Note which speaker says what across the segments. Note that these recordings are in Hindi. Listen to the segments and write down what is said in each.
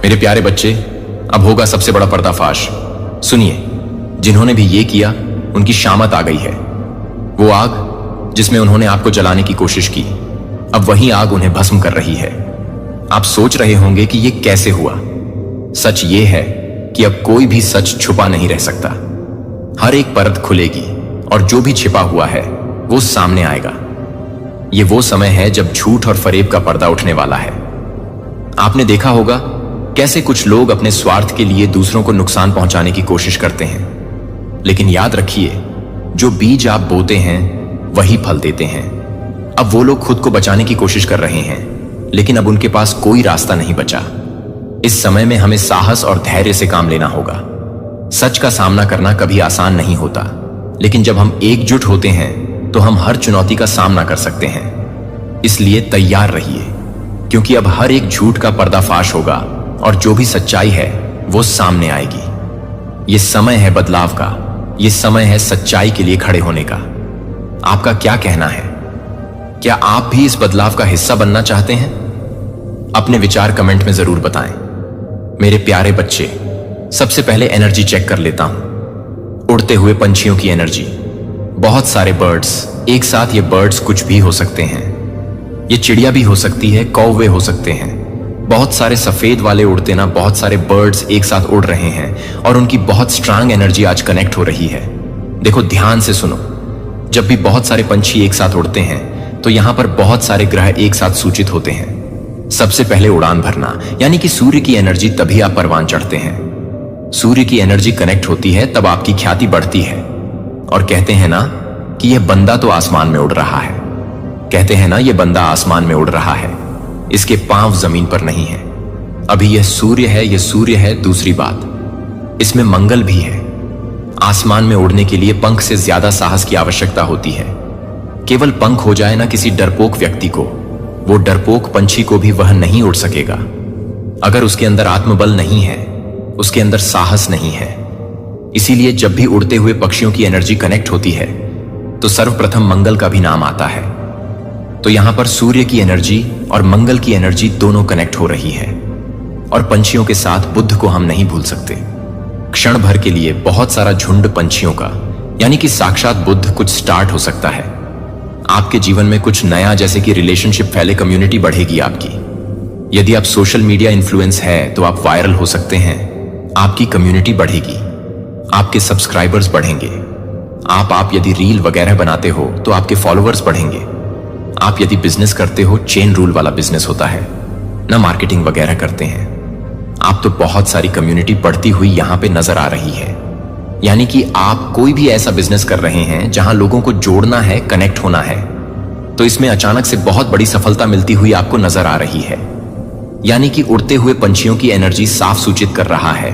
Speaker 1: मेरे प्यारे बच्चे, अब होगा सबसे बड़ा पर्दाफाश। सुनिए, जिन्होंने भी ये किया उनकी शामत आ गई है। वो आग जिसमें उन्होंने आपको जलाने की कोशिश की, अब वही आग उन्हें भस्म कर रही है। आप सोच रहे होंगे कि ये कैसे हुआ। सच ये है कि अब कोई भी सच छुपा नहीं रह सकता। हर एक परत खुलेगी और जो भी छिपा हुआ है वो सामने आएगा। ये वो समय है जब झूठ और फरेब का पर्दा उठने वाला है। आपने देखा होगा कैसे कुछ लोग अपने स्वार्थ के लिए दूसरों को नुकसान पहुंचाने की कोशिश करते हैं, लेकिन याद रखिए, जो बीज आप बोते हैं वही फल देते हैं। अब वो लोग खुद को बचाने की कोशिश कर रहे हैं, लेकिन अब उनके पास कोई रास्ता नहीं बचा। इस समय में हमें साहस और धैर्य से काम लेना होगा। सच का सामना करना कभी आसान नहीं होता, लेकिन जब हम एकजुट होते हैं तो हम हर चुनौती का सामना कर सकते हैं। इसलिए तैयार रहिए, क्योंकि अब हर एक झूठ का पर्दाफाश होगा और जो भी सच्चाई है वो सामने आएगी। ये समय है बदलाव का, ये समय है सच्चाई के लिए खड़े होने का। आपका क्या कहना है? क्या आप भी इस बदलाव का हिस्सा बनना चाहते हैं? अपने विचार कमेंट में जरूर बताएं। मेरे प्यारे बच्चे, सबसे पहले एनर्जी चेक कर लेता हूं। उड़ते हुए पंछियों की एनर्जी। बहुत सारे बर्ड्स एक साथ। ये बर्ड्स कुछ भी हो सकते हैं। ये चिड़िया भी हो सकती है, कौवे हो सकते हैं। बहुत सारे सफेद वाले उड़ते ना, बहुत सारे बर्ड्स एक साथ उड़ रहे हैं और उनकी बहुत स्ट्रांग एनर्जी आज कनेक्ट हो रही है। देखो, ध्यान से सुनो। जब भी बहुत सारे पंछी एक साथ उड़ते हैं तो यहां पर बहुत सारे ग्रह एक साथ सूचित होते हैं। सबसे पहले उड़ान भरना, यानी कि सूर्य की एनर्जी, तभी आप परवान चढ़ते हैं। सूर्य की एनर्जी कनेक्ट होती है तब आपकी ख्याति बढ़ती है। और कहते हैं ना कि यह बंदा तो आसमान में उड़ रहा है। कहते हैं ना, यह बंदा आसमान में उड़ रहा है, इसके पांव जमीन पर नहीं है। अभी यह सूर्य है, यह सूर्य है। दूसरी बात, इसमें मंगल भी है। आसमान में उड़ने के लिए पंख से ज्यादा साहस की आवश्यकता होती है। केवल पंख हो जाए ना किसी डरपोक व्यक्ति को, वो डरपोक पंछी को भी वह नहीं उड़ सकेगा। अगर उसके अंदर आत्मबल नहीं है, उसके अंदर साहस नहीं है। इसीलिए जब भी उड़ते हुए पक्षियों की एनर्जी कनेक्ट होती है तो सर्वप्रथम मंगल का भी नाम आता है। तो यहां पर सूर्य की एनर्जी और मंगल की एनर्जी दोनों कनेक्ट हो रही है। और पंछियों के साथ बुद्ध को हम नहीं भूल सकते। क्षण भर के लिए बहुत सारा झुंड पंछियों का, यानी कि साक्षात बुद्ध, कुछ स्टार्ट हो सकता है। आपके जीवन में कुछ नया, जैसे कि रिलेशनशिप फैले, कम्युनिटी बढ़ेगी आपकी। यदि आप सोशल मीडिया इन्फ्लुएंस है तो आप वायरल हो सकते हैं। आपकी कम्युनिटी बढ़ेगी, आपके सब्सक्राइबर्स बढ़ेंगे। आप यदि रील वगैरह बनाते हो तो आपके फॉलोअर्स बढ़ेंगे। आप यदि बिजनेस करते हो, चेन रूल वाला बिजनेस होता है ना, मार्केटिंग वगैरह करते हैं आप, तो बहुत सारी कम्युनिटी बढ़ती हुई यहां पे नजर आ रही है। यानी कि आप कोई भी ऐसा बिजनेस कर रहे हैं जहां लोगों को जोड़ना है, कनेक्ट होना है, तो इसमें अचानक से बहुत बड़ी सफलता मिलती हुई आपको नजर आ रही है। यानी कि उड़ते हुए पंछियों की एनर्जी साफ सूचित कर रहा है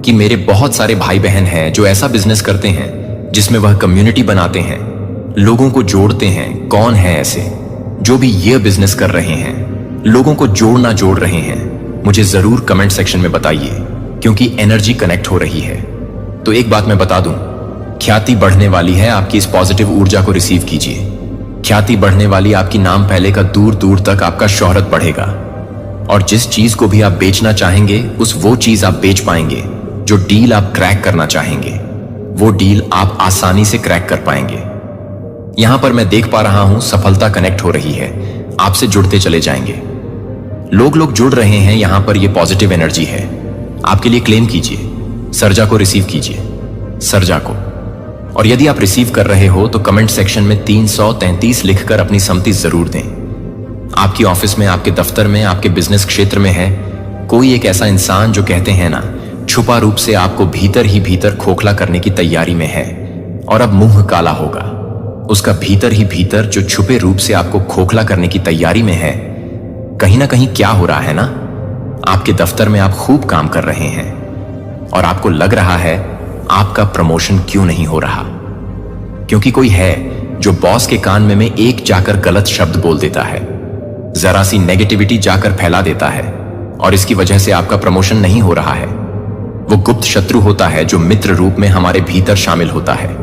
Speaker 1: कि मेरे बहुत सारे भाई बहन हैं जो ऐसा बिजनेस करते हैं जिसमें वह कम्युनिटी बनाते हैं, लोगों को जोड़ते हैं। कौन है ऐसे जो भी ये बिजनेस कर रहे हैं, लोगों को जोड़ रहे हैं? मुझे जरूर कमेंट सेक्शन में बताइए, क्योंकि एनर्जी कनेक्ट हो रही है। तो एक बात मैं बता दूं, ख्याति बढ़ने वाली है। आपकी इस पॉजिटिव ऊर्जा को रिसीव कीजिए। ख्याति बढ़ने वाली, आपकी नाम फैलेगा, दूर दूर तक आपका शोहरत बढ़ेगा। और जिस चीज को भी आप बेचना चाहेंगे, वो चीज आप बेच पाएंगे। जो डील आप क्रैक करना चाहेंगे, वो डील आप आसानी से क्रैक कर पाएंगे। यहां पर मैं देख पा रहा हूं सफलता कनेक्ट हो रही है, आपसे जुड़ते चले जाएंगे। लोग जुड़ रहे हैं यहां पर। ये पॉजिटिव एनर्जी है। आपके लिए क्लेम कीजिए, सर्जा को रिसीव कीजिए, सर्जा को। और यदि आप रिसीव कर रहे हो तो कमेंट सेक्शन में 333 लिखकर अपनी सम्मति जरूर दें। आपकी ऑफिस में, आपके दफ्तर में, आपके बिजनेस क्षेत्र में है कोई एक ऐसा इंसान जो कहते हैं ना, छुपा रूप से आपको भीतर ही भीतर खोखला करने की तैयारी में है, और अब मुंह काला होगा। उसका भीतर ही भीतर जो छुपे रूप से आपको खोखला करने की तैयारी में है, कहीं ना कहीं क्या हो रहा है ना, आपके दफ्तर में आप खूब काम कर रहे हैं और आपको लग रहा है आपका प्रमोशन क्यों नहीं हो रहा, क्योंकि कोई है जो बॉस के कान में एक जाकर गलत शब्द बोल देता है, जरा सी नेगेटिविटी जाकर फैला देता है, और इसकी वजह से आपका प्रमोशन नहीं हो रहा है। वो गुप्त शत्रु होता है जो मित्र रूप में हमारे भीतर शामिल होता है।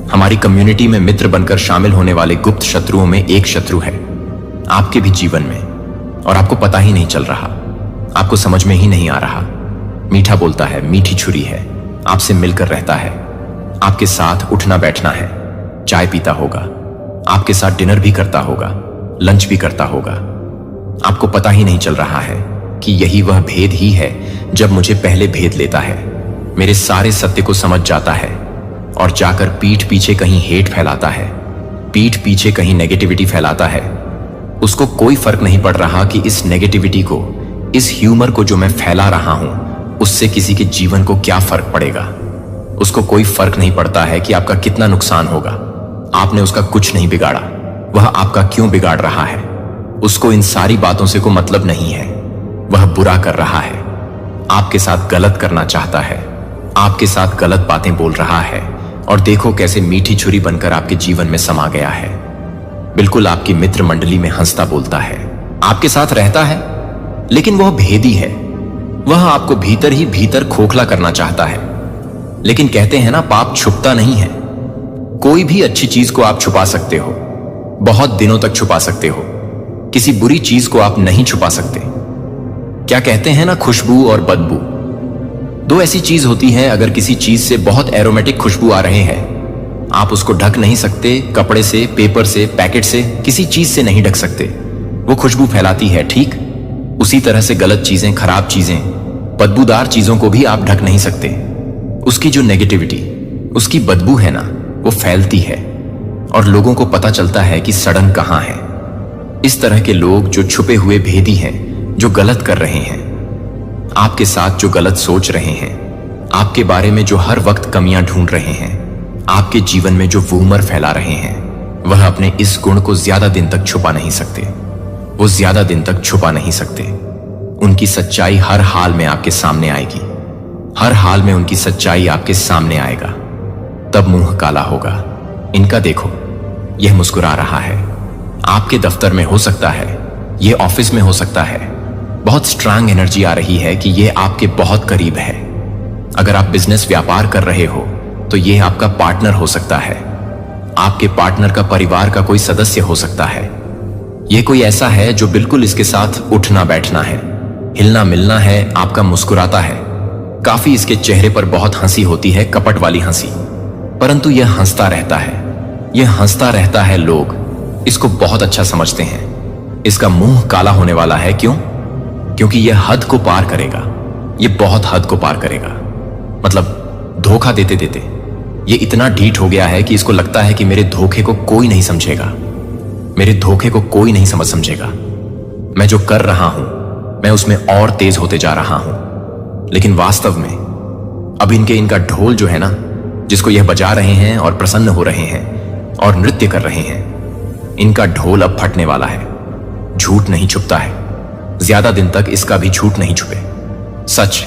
Speaker 1: हमारी कम्युनिटी में मित्र बनकर शामिल होने वाले गुप्त शत्रुओं में एक शत्रु है आपके भी जीवन में, और आपको पता ही नहीं चल रहा। आपको समझ में ही नहीं आ रहा। मीठा बोलता है, मीठी छुरी है, आपसे मिलकर रहता है, आपके साथ उठना बैठना है, चाय पीता होगा, आपके साथ डिनर भी करता होगा, लंच भी करता होगा। आपको पता ही नहीं चल रहा है कि यही वह भेद ही है जब मुझे पहले भेद लेता है, मेरे सारे सत्य को समझ जाता है और जाकर पीठ पीछे कहीं हेट फैलाता है, पीठ पीछे कहीं नेगेटिविटी फैलाता है। उसको कोई फर्क नहीं पड़ रहा कि इस नेगेटिविटी को, इस ह्यूमर को जो मैं फैला रहा हूं, उससे किसी के जीवन को क्या फर्क पड़ेगा। उसको कोई फर्क नहीं पड़ता है कि आपका कितना नुकसान होगा। आपने उसका कुछ नहीं बिगाड़ा, वह आपका क्यों बिगाड़ रहा है। उसको इन सारी बातों से कोई मतलब नहीं है। वह बुरा कर रहा है, आपके साथ गलत करना चाहता है, आपके साथ गलत बातें बोल रहा है, और देखो कैसे मीठी छुरी बनकर आपके जीवन में समा गया है। बिल्कुल आपकी मित्र मंडली में हंसता बोलता है, आपके साथ रहता है, लेकिन वह भेदी है। वह आपको भीतर ही भीतर खोखला करना चाहता है। लेकिन कहते हैं ना, पाप छुपता नहीं है। कोई भी अच्छी चीज को आप छुपा सकते हो, बहुत दिनों तक छुपा सकते हो। किसी बुरी चीज को आप नहीं छुपा सकते। क्या कहते हैं ना, खुशबू और बदबू, दो ऐसी चीज होती हैं। अगर किसी चीज से बहुत एरोमेटिक खुशबू आ रहे हैं, आप उसको ढक नहीं सकते, कपड़े से, पेपर से, पैकेट से, किसी चीज से नहीं ढक सकते। वो खुशबू फैलाती है, ठीक उसी तरह से गलत चीजें, खराब चीजें, बदबूदार चीजों को भी आप ढक नहीं सकते। उसकी जो नेगेटिविटी, उसकी बदबू है ना, वो फैलती है और लोगों को पता चलता है कि सड़न कहां है। इस तरह के लोग जो छुपे हुए भेदी हैं, जो गलत कर रहे हैं, आपके साथ जो गलत सोच रहे हैं, आपके बारे में जो हर वक्त कमियां ढूंढ रहे हैं, आपके जीवन में जो वूमर फैला रहे हैं, वह अपने इस गुण को ज्यादा दिन तक छुपा नहीं सकते। वो ज्यादा दिन तक छुपा नहीं सकते। उनकी सच्चाई हर हाल में आपके सामने आएगी। हर हाल में उनकी सच्चाई आपके सामने आएगा। तब मुंह काला होगा। इनका देखो, यह मुस्कुरा रहा है। आपके दफ्तर में हो सकता है, यह ऑफिस में हो सकता है। बहुत स्ट्रांग एनर्जी आ रही है कि यह आपके बहुत करीब है। अगर आप बिजनेस व्यापार कर रहे हो तो यह आपका पार्टनर हो सकता है। आपके पार्टनर का परिवार का कोई सदस्य हो सकता है। यह कोई ऐसा है जो बिल्कुल इसके साथ उठना बैठना है, हिलना मिलना है, आपका मुस्कुराता है। काफी इसके चेहरे पर बहुत हंसी होती है, कपट वाली हंसी, परंतु यह हंसता रहता है। यह हंसता रहता है। लोग इसको बहुत अच्छा समझते हैं। इसका मुंह काला होने वाला है। क्यों? क्योंकि यह हद को पार करेगा। यह बहुत हद को पार करेगा। मतलब धोखा देते देते यह इतना ढीठ हो गया है कि इसको लगता है कि मेरे धोखे को कोई नहीं समझेगा, मेरे धोखे को कोई नहीं समझेगा। मैं जो कर रहा हूं, मैं उसमें और तेज होते जा रहा हूं। लेकिन वास्तव में अब इनका ढोल जो है ना, जिसको यह बजा रहे हैं और प्रसन्न हो रहे हैं और नृत्य कर रहे हैं, इनका ढोल अब फटने वाला है। झूठ नहीं छुपता है। ज्यादा दिन तक इसका भी झूठ नहीं छुपे। सच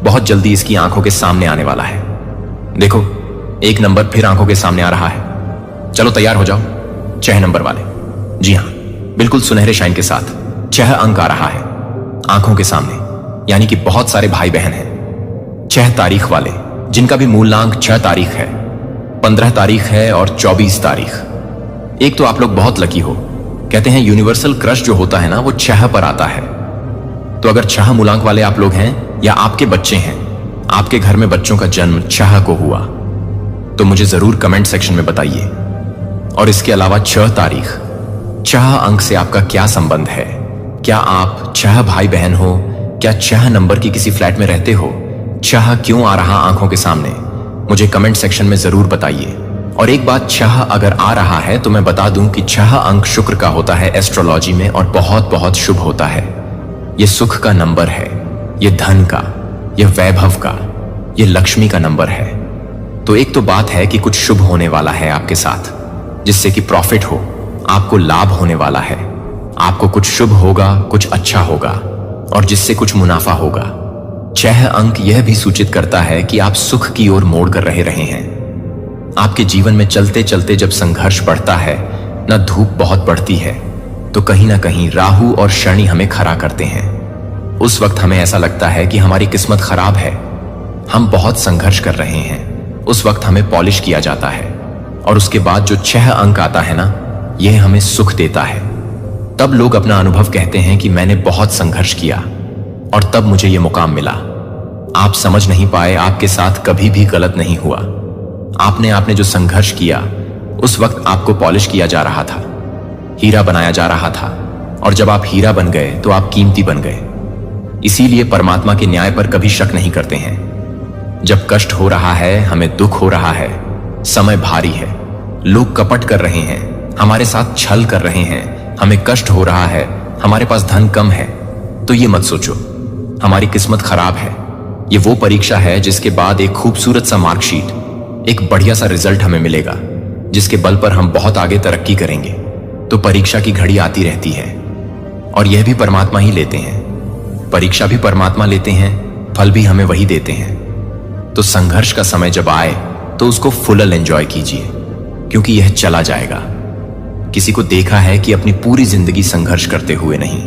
Speaker 1: बहुत जल्दी इसकी आंखों के सामने आने वाला है। देखो, एक नंबर फिर आंखों के सामने आ रहा है। चलो तैयार हो जाओ, 6 नंबर वाले। जी हां, बिल्कुल सुनहरे शाइन के साथ 6 अंक आ रहा है आंखों के सामने। यानी कि बहुत सारे भाई बहन हैं 6 तारीख वाले, जिनका भी मूलांक 6 तारीख है, 15 तारीख है और 24 तारीख। एक तो आप लोग बहुत लकी हो। कहते हैं यूनिवर्सल क्रश जो होता है ना, वो 6 पर आता है। तो अगर 6 मूलांक वाले आप लोग हैं या आपके बच्चे हैं, आपके घर में बच्चों का जन्म 6 को हुआ, तो मुझे जरूर कमेंट सेक्शन में बताइए। और इसके अलावा 6 तारीख, 6 अंक से आपका क्या संबंध है? क्या आप 6 भाई बहन हो? क्या 6 नंबर की किसी फ्लैट में रहते हो? 6 क्यों आ रहा आंखों के सामने? मुझे कमेंट सेक्शन में जरूर बताइए। और एक बात, 6 अगर आ रहा है तो मैं बता दूं कि 6 अंक शुक्र का होता है एस्ट्रोलॉजी में, और बहुत बहुत शुभ होता है। यह सुख का नंबर है, यह धन का, यह वैभव का, यह लक्ष्मी का नंबर है। तो एक तो बात है कि कुछ शुभ होने वाला है आपके साथ, जिससे कि प्रॉफिट हो, आपको लाभ होने वाला है। आपको कुछ शुभ होगा, कुछ अच्छा होगा, और जिससे कुछ मुनाफा होगा। 6 अंक यह भी सूचित करता है कि आप सुख की ओर मोड़ कर रहे हैं। आपके जीवन में चलते चलते जब संघर्ष बढ़ता है ना, धूप बहुत बढ़ती है, तो कहीं ना कहीं राहु और शनि हमें खड़ा करते हैं। उस वक्त हमें ऐसा लगता है कि हमारी किस्मत खराब है, हम बहुत संघर्ष कर रहे हैं। उस वक्त हमें पॉलिश किया जाता है, और उसके बाद जो 6 अंक आता है ना, यह हमें सुख देता है। तब लोग अपना अनुभव कहते हैं कि मैंने बहुत संघर्ष किया, और तब मुझे यह मुकाम मिला। आप समझ नहीं पाए, आपके साथ कभी भी गलत नहीं हुआ। आपने जो संघर्ष किया, उस वक्त आपको पॉलिश किया जा रहा था, हीरा बनाया जा रहा था, और जब आप हीरा बन गए तो आप कीमती बन गए। इसीलिए परमात्मा के न्याय पर कभी शक नहीं करते हैं। जब कष्ट हो रहा है, हमें दुख हो रहा है, समय भारी है, लोग कपट कर रहे हैं, हमारे साथ छल कर रहे हैं, हमें कष्ट हो रहा है, हमारे पास धन कम है, तो ये मत सोचो हमारी किस्मत खराब है। ये वो परीक्षा है जिसके बाद एक खूबसूरत सा मार्कशीट, एक बढ़िया सा रिजल्ट हमें मिलेगा, जिसके बल पर हम बहुत आगे तरक्की करेंगे। तो परीक्षा की घड़ी आती रहती है, और यह भी परमात्मा ही लेते हैं। परीक्षा भी परमात्मा लेते हैं, फल भी हमें वही देते हैं। तो संघर्ष का समय जब आए तो उसको फुल एंजॉय कीजिए, क्योंकि यह चला जाएगा। किसी को देखा है कि अपनी पूरी जिंदगी संघर्ष करते हुए नहीं,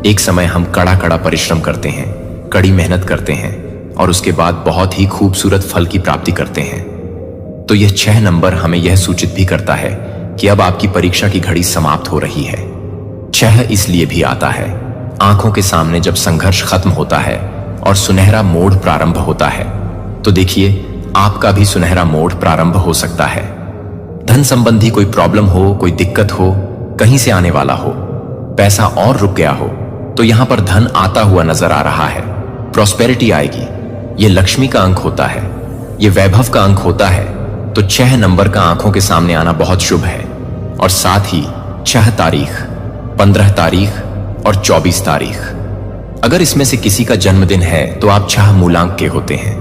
Speaker 1: एक समय हम कड़ा परिश्रम करते हैं, कड़ी मेहनत करते हैं, और उसके बाद बहुत ही खूबसूरत फल की प्राप्ति करते हैं। तो यह 6 नंबर हमें यह सूचित भी करता है कि अब आपकी परीक्षा की घड़ी समाप्त हो रही है। 6 इसलिए भी आता है, आंखों के सामने जब संघर्ष खत्म होता है और सुनहरा मोड़ प्रारंभ होता है, तो देखिए आपका भी सुनहरा मोड़ प्रारंभ हो सकता है। धन संबंधी कोई प्रॉब्लम हो, कोई दिक्कत हो, कहीं से आने वाला हो, पैसा और रुक गया हो, तो यहां पर धन आता हुआ नजर आ रहा है, प्रॉस्पेरिटी आएगी। ये लक्ष्मी का अंक होता है, ये वैभव का अंक होता है। तो 6 नंबर का आंखों के सामने आना बहुत शुभ है। और साथ ही 6 तारीख, 15 तारीख और 24 तारीख, अगर इसमें से किसी का जन्मदिन है तो आप 6 मूलांक के होते हैं।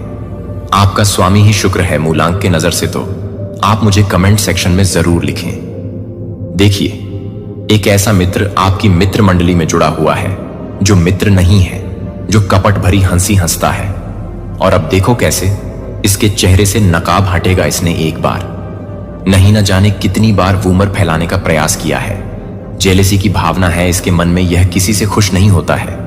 Speaker 1: आपका स्वामी ही शुक्र है मूलांक के नजर से। तो आप मुझे कमेंट सेक्शन में जरूर लिखें। देखिए, एक ऐसा मित्र आपकी मित्र मंडली में जुड़ा हुआ है जो मित्र नहीं है, जो कपट भरी हंसी हंसता है। और अब देखो कैसे इसके चेहरे से नकाब हटेगा। इसने एक बार नहीं, न जाने कितनी बार वूमर फैलाने का प्रयास किया है। जेलेसी की भावना है इसके मन में, यह किसी से खुश नहीं होता है,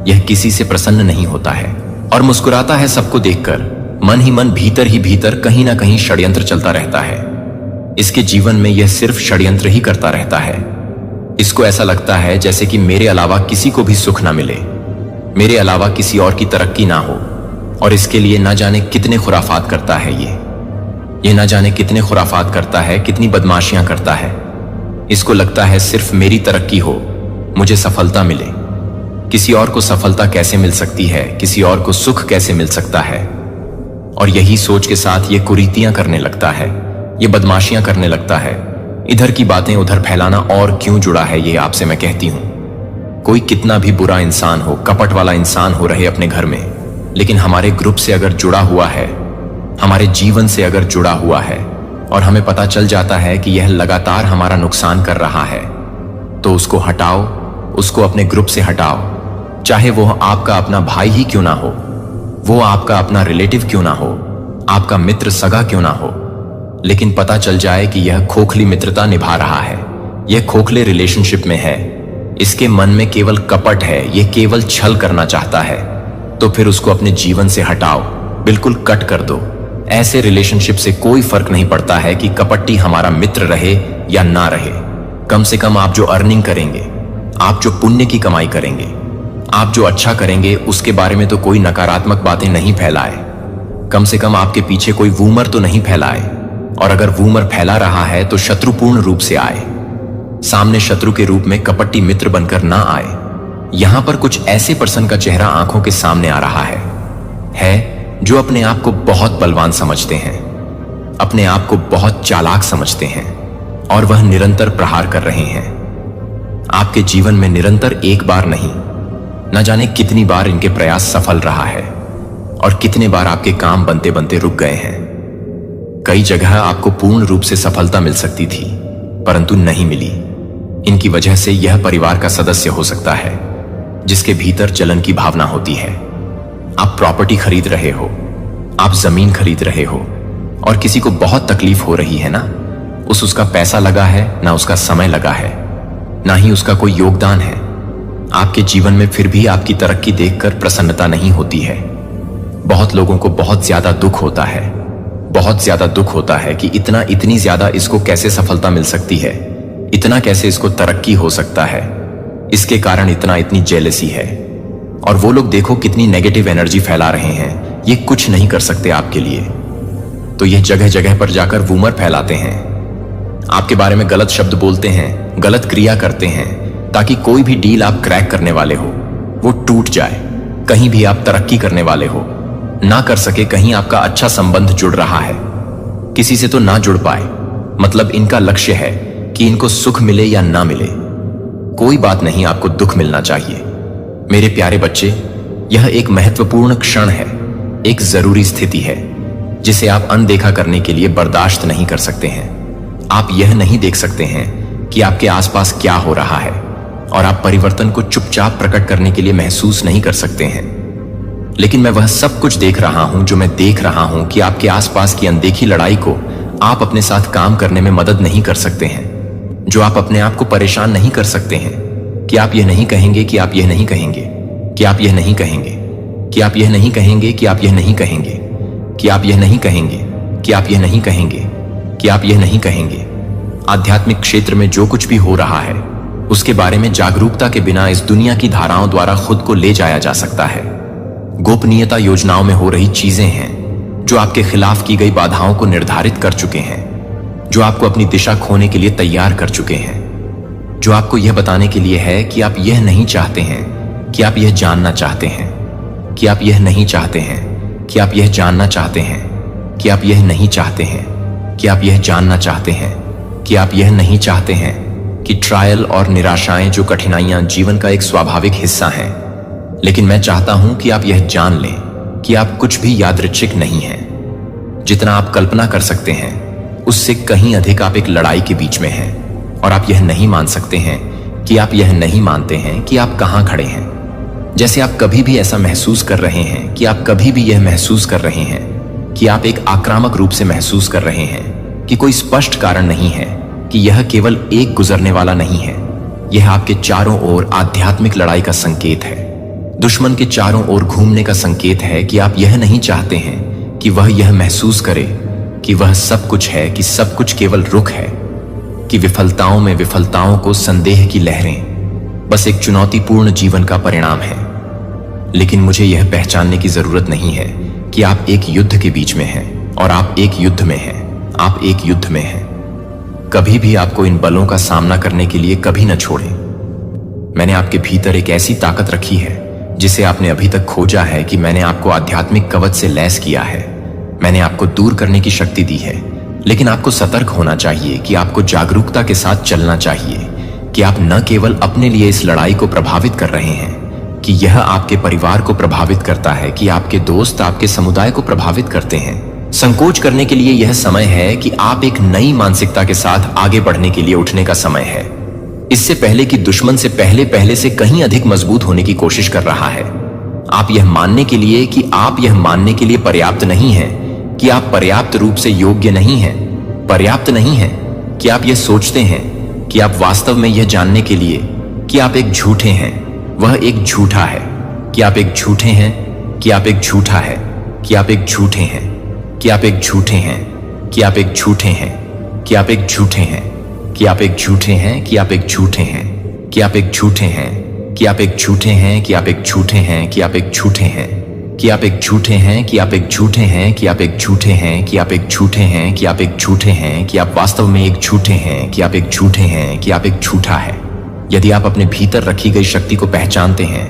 Speaker 1: यह किसी से प्रसन्न नहीं होता है, और मुस्कुराता है सबको देखकर। मन ही मन, भीतर ही भीतर कहीं ना कहीं षड्यंत्र चलता रहता है। इसके जीवन में यह सिर्फ षड्यंत्र ही करता रहता है। इसको ऐसा लगता है जैसे कि मेरे अलावा किसी को भी सुख ना मिले, मेरे अलावा किसी और की तरक्की ना हो। और इसके लिए ना जाने कितने खुराफात करता है ये ना जाने कितने खुराफात करता है, कितनी बदमाशियां करता है। इसको लगता है सिर्फ मेरी तरक्की हो, मुझे सफलता मिले। किसी और को सफलता कैसे मिल सकती है, किसी और को सुख कैसे मिल सकता है। और यही सोच के साथ ये कुरीतियां करने लगता है, ये बदमाशियां करने लगता है। इधर की बातें उधर फैलाना और क्यों जुड़ा है, ये आपसे मैं कहती हूं। कोई कितना भी बुरा इंसान हो, कपट वाला इंसान हो रहे अपने घर में, लेकिन हमारे ग्रुप से अगर जुड़ा हुआ है, हमारे जीवन से अगर जुड़ा हुआ है, और हमें पता चल जाता है कि यह लगातार हमारा नुकसान कर रहा है, तो उसको हटाओ, उसको अपने ग्रुप से हटाओ। चाहे वो आपका अपना भाई ही क्यों ना हो, वो आपका अपना रिलेटिव क्यों ना हो, आपका मित्र सगा क्यों ना हो, लेकिन पता चल जाए कि यह खोखली मित्रता निभा रहा है, यह खोखले रिलेशनशिप में है, इसके मन में केवल कपट है, यह केवल छल करना चाहता है, तो फिर उसको अपने जीवन से हटाओ, बिल्कुल कट कर दो। ऐसे रिलेशनशिप से कोई फर्क नहीं पड़ता है कि कपट्टी हमारा मित्र रहे या ना रहे। कम से कम आप जो अर्निंग करेंगे, आप जो पुण्य की कमाई करेंगे, आप जो अच्छा करेंगे, उसके बारे में तो कोई नकारात्मक बातें नहीं फैलाए। कम से कम आपके पीछे कोई वूमर तो नहीं फैलाए, और अगर वूमर फैला रहा है तो शत्रुपूर्ण रूप से आए, सामने शत्रु के रूप में कपट्टी मित्र बनकर ना आए। यहां पर कुछ ऐसे पर्सन का चेहरा आंखों के सामने आ रहा है जो अपने आप को बहुत बलवान समझते हैं, अपने आप को बहुत चालाक समझते हैं, और वह निरंतर प्रहार कर रहे हैं आपके जीवन में। निरंतर एक बार नहीं, न जाने कितनी बार इनके प्रयास सफल रहा है, और कितने बार आपके काम बनते बनते रुक गए हैं। कई जगह आपको पूर्ण रूप से सफलता मिल सकती थी, परंतु नहीं मिली। इनकी वजह से यह परिवार का सदस्य हो सकता है जिसके भीतर जलन की भावना होती है। आप प्रॉपर्टी खरीद रहे हो, आप जमीन खरीद रहे हो, और किसी को बहुत तकलीफ हो रही है ना, उसका पैसा लगा है, ना उसका समय लगा है, ना ही उसका कोई योगदान है आपके जीवन में, फिर भी आपकी तरक्की देखकर प्रसन्नता नहीं होती है। बहुत लोगों को बहुत ज्यादा दुख होता है, बहुत ज्यादा दुख होता है कि इतनी ज्यादा इसको कैसे सफलता मिल सकती है, इतना कैसे इसको तरक्की हो सकता है। इसके कारण इतनी जेलसी है। और वो लोग देखो कितनी नेगेटिव एनर्जी फैला रहे हैं, ये कुछ नहीं कर सकते आपके लिए। तो ये जगह जगह पर जाकर वूमर फैलाते हैं, आपके बारे में गलत शब्द बोलते हैं, गलत क्रिया करते हैं, ताकि कोई भी डील आप क्रैक करने वाले हो वो टूट जाए, कहीं भी आप तरक्की करने वाले हो ना कर सके, कहीं आपका अच्छा संबंध जुड़ रहा है, किसी से तो ना जुड़ पाए, मतलब इनका लक्ष्य है कि इनको सुख मिले या ना मिले, कोई बात नहीं, आपको दुख मिलना चाहिए। मेरे प्यारे बच्चे, यह एक महत्वपूर्ण क्षण है, एक जरूरी स्थिति है जिसे आप अनदेखा करने के लिए बर्दाश्त नहीं कर सकते हैं। आप यह नहीं देख सकते हैं कि आपके आसपास क्या हो रहा है और आप परिवर्तन को चुपचाप प्रकट करने के लिए महसूस नहीं कर सकते हैं। लेकिन मैं वह सब कुछ देख रहा हूं जो मैं देख रहा हूं कि आपके आसपास की अनदेखी लड़ाई को आप अपने साथ काम करने में मदद नहीं कर सकते हैं, जो आप अपने आप को परेशान नहीं कर सकते हैं कि आप यह नहीं कहेंगे, कि आप यह नहीं कहेंगे, कि आप यह नहीं कहेंगे, कि आप यह नहीं कहेंगे, कि आप यह नहीं कहेंगे, कि आप यह नहीं कहेंगे, कि आप यह नहीं कहेंगे, कि आप यह नहीं कहेंगे। आध्यात्मिक क्षेत्र में जो कुछ भी हो रहा है उसके बारे में जागरूकता के बिना इस दुनिया की धाराओं द्वारा खुद को ले जाया जा सकता है। गोपनीयता योजनाओं में हो रही चीजें हैं जो आपके खिलाफ की गई बाधाओं को निर्धारित कर चुके हैं, जो आपको अपनी दिशा खोने के लिए तैयार कर चुके हैं, जो आपको यह बताने के लिए है कि आप यह नहीं चाहते हैं, कि आप यह जानना चाहते हैं, कि आप यह नहीं चाहते हैं, कि आप यह जानना चाहते हैं, कि आप यह नहीं चाहते हैं, कि आप यह जानना चाहते हैं, कि आप यह नहीं चाहते हैं कि ट्रायल और निराशाएं, जो कठिनाइयां जीवन का एक स्वाभाविक हिस्सा हैं, लेकिन मैं चाहता हूं कि आप यह जान लें कि आप कुछ भी यादृच्छिक नहीं हैं। जितना आप कल्पना कर सकते हैं उससे कहीं अधिक आप एक लड़ाई के बीच में हैं, और आप यह नहीं मान सकते हैं कि आप यह नहीं मानते हैं कि आप कहां खड़े हैं। जैसे आप कभी भी ऐसा महसूस कर रहे हैं कि आप कभी भी यह महसूस कर रहे हैं कि आप एक आक्रामक रूप से महसूस कर रहे हैं कि कोई स्पष्ट कारण नहीं है, कि यह केवल एक गुजरने वाला नहीं है, यह आपके चारों ओर आध्यात्मिक लड़ाई का संकेत है, दुश्मन के चारों ओर घूमने का संकेत है कि आप यह नहीं चाहते हैं कि वह यह महसूस करे कि वह सब कुछ है, कि सब कुछ केवल रुख है, कि विफलताओं में विफलताओं को संदेह की लहरें बस एक चुनौतीपूर्ण जीवन का परिणाम है। लेकिन मुझे यह पहचानने की जरूरत नहीं है कि आप एक युद्ध के बीच में हैं, और आप एक युद्ध में हैं, आप एक युद्ध में हैं। कभी भी आपको इन बलों का सामना करने के लिए कभी न छोड़ें। मैंने आपके भीतर एक ऐसी ताकत रखी है जिसे आपने अभी तक खोजा है, कि मैंने आपको आध्यात्मिक कवच से लैस किया है, मैंने आपको दूर करने की शक्ति दी है। लेकिन आपको सतर्क होना चाहिए, कि आपको जागरूकता के साथ चलना चाहिए कि आप न केवल अपने लिए इस लड़ाई को प्रभावित कर रहे हैं, कि यह आपके परिवार को प्रभावित करता है, कि आपके दोस्त आपके समुदाय को प्रभावित करते हैं। संकोच करने के लिए यह समय है कि आप एक नई मानसिकता के साथ आगे बढ़ने के लिए उठने का समय है, इससे पहले कि दुश्मन से पहले से कहीं अधिक मजबूत होने की कोशिश कर रहा है। आप यह मानने के लिए कि आप यह मानने के लिए पर्याप्त नहीं हैं, कि आप पर्याप्त रूप से योग्य नहीं हैं, पर्याप्त नहीं हैं, कि आप यह सोचते हैं कि आप वास्तव में यह जानने के लिए कि आप एक झूठे हैं, वह एक झूठा है, कि आप एक झूठे हैं, कि आप एक झूठा है, कि आप एक झूठे हैं, कि आप एक झूठे हैं, कि आप एक झूठे हैं, कि आप एक झूठे हैं, कि आप एक झूठे हैं, कि आप एक झूठे हैं, कि आप एक झूठे हैं, कि आप एक झूठे हैं, कि आप एक झूठे हैं, कि आप एक झूठे हैं, कि आप एक झूठे हैं, कि आप एक झूठे हैं, कि आप एक झूठे हैं, कि आप एक झूठे हैं, कि आप एक झूठे हैं, कि आप वास्तव में एक झूठे हैं, कि आप एक झूठे हैं, कि आप एक झूठा है। यदि आप अपने भीतर रखी गई शक्ति को पहचानते हैं,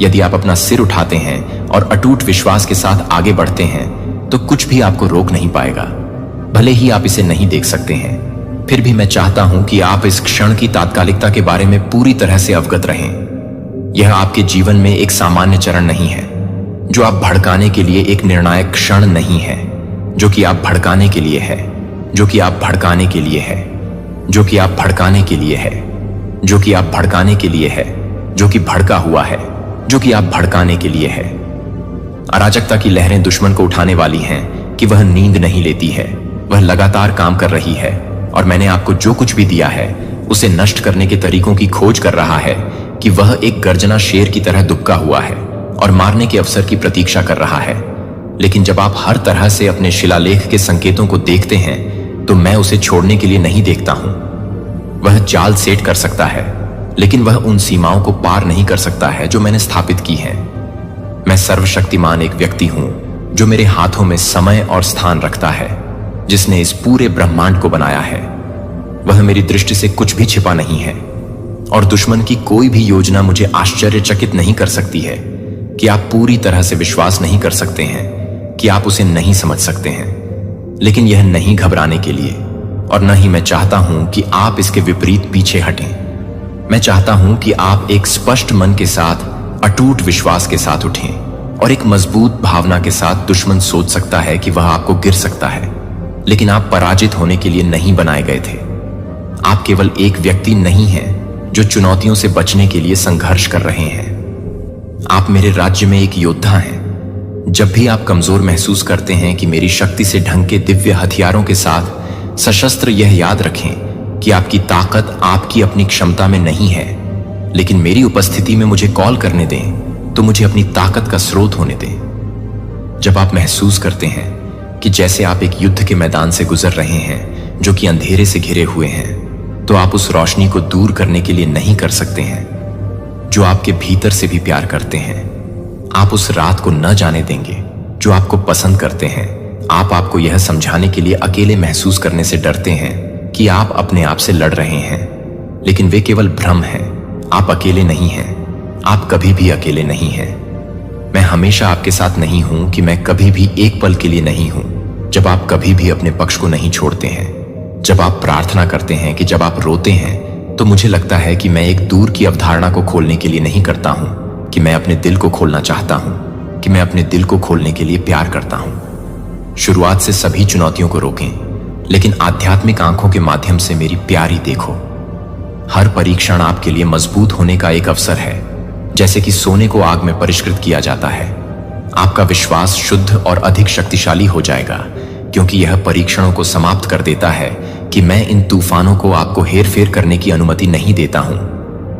Speaker 1: यदि आप अपना सिर उठाते हैं और अटूट विश्वास के साथ आगे बढ़ते हैं, तो कुछ भी आपको रोक नहीं पाएगा। भले ही आप इसे नहीं देख सकते हैं, फिर भी मैं चाहता हूं कि आप इस क्षण की तात्कालिकता के बारे में पूरी तरह से अवगत रहें। यह आपके जीवन में एक सामान्य चरण नहीं है, जो आप भड़काने के लिए एक निर्णायक क्षण नहीं है, जो कि आप भड़काने के लिए है, जो कि आप भड़काने के लिए है, जो कि आप भड़काने के लिए है, जो कि आप भड़काने के लिए है, जो कि भड़का हुआ है, जो कि आप भड़काने के लिए है। अराजकता की लहरें दुश्मन को उठाने वाली हैं कि वह नींद नहीं लेती है, वह लगातार काम कर रही है, और मैंने आपको जो कुछ भी दिया है उसे नष्ट करने के तरीकों की खोज कर रहा है, कि वह एक गर्जना शेर की तरह दुबका हुआ है और मारने के अवसर की प्रतीक्षा कर रहा है। लेकिन जब आप हर तरह से अपने शिलालेख के संकेतों को देखते हैं, तो मैं उसे छोड़ने के लिए नहीं देखता हूं। वह जाल सेट कर सकता है, लेकिन वह उन सीमाओं को पार नहीं कर सकता है जो मैंने स्थापित की हैं। मैं सर्वशक्तिमान एक व्यक्ति हूं जो मेरे हाथों में समय और स्थान रखता है, जिसने इस पूरे ब्रह्मांड को बनाया है। वह मेरी दृष्टि से कुछ भी छिपा नहीं है और दुश्मन की कोई भी योजना मुझे आश्चर्यचकित नहीं कर सकती है कि आप पूरी तरह से विश्वास नहीं कर सकते हैं, कि आप उसे नहीं समझ सकते हैं। लेकिन यह नहीं घबराने के लिए, और न ही मैं चाहता हूं कि आप इसके विपरीत पीछे हटें। मैं चाहता हूं कि आप एक स्पष्ट मन के साथ, अटूट विश्वास के साथ उठें और एक मजबूत भावना के साथ। दुश्मन सोच सकता है कि वह आपको गिर सकता है, लेकिन आप पराजित होने के लिए नहीं बनाए गए थे। आप केवल एक व्यक्ति नहीं हैं जो चुनौतियों से बचने के लिए संघर्ष कर रहे हैं। आप मेरे राज्य में एक योद्धा हैं। जब भी आप कमजोर महसूस करते हैं कि मेरी शक्ति से ढंग के दिव्य हथियारों के साथ सशस्त्र, यह याद रखें कि आपकी ताकत आपकी अपनी क्षमता में नहीं है, लेकिन मेरी उपस्थिति में मुझे कॉल करने दें तो मुझे अपनी ताकत का स्रोत होने दें। जब आप महसूस करते हैं कि जैसे आप एक युद्ध के मैदान से गुजर रहे हैं जो कि अंधेरे से घिरे हुए हैं, तो आप उस रोशनी को दूर करने के लिए नहीं कर सकते हैं जो आपके भीतर से भी प्यार करते हैं। आप उस रात को न जाने देंगे जो आपको पसंद करते हैं। आप आपको यह समझाने के लिए अकेले महसूस करने से डरते हैं कि आप अपने आप से लड़ रहे हैं, लेकिन वे केवल भ्रम हैं। आप अकेले नहीं हैं। आप कभी भी अकेले नहीं हैं। मैं हमेशा आपके साथ नहीं हूं कि मैं कभी भी एक पल के लिए नहीं हूं। जब आप कभी भी अपने पक्ष को नहीं छोड़ते हैं, जब आप प्रार्थना करते हैं, कि जब आप रोते हैं, तो मुझे लगता है कि मैं एक दूर की अवधारणा को खोलने के लिए नहीं करता हूं, कि मैं अपने दिल को खोलना चाहता हूं, कि मैं अपने दिल को खोलने के लिए प्यार करता हूं। शुरुआत से सभी चुनौतियों को रोकें, लेकिन आध्यात्मिक आंखों के माध्यम से मेरी प्यारी देखो। हर परीक्षण आपके लिए मजबूत होने का एक अवसर है, जैसे कि सोने को आग में परिष्कृत किया जाता है। आपका विश्वास शुद्ध और अधिक शक्तिशाली हो जाएगा, क्योंकि यह परीक्षणों को समाप्त कर देता है कि मैं इन तूफानों को आपको हेरफेर करने की अनुमति नहीं देता हूं,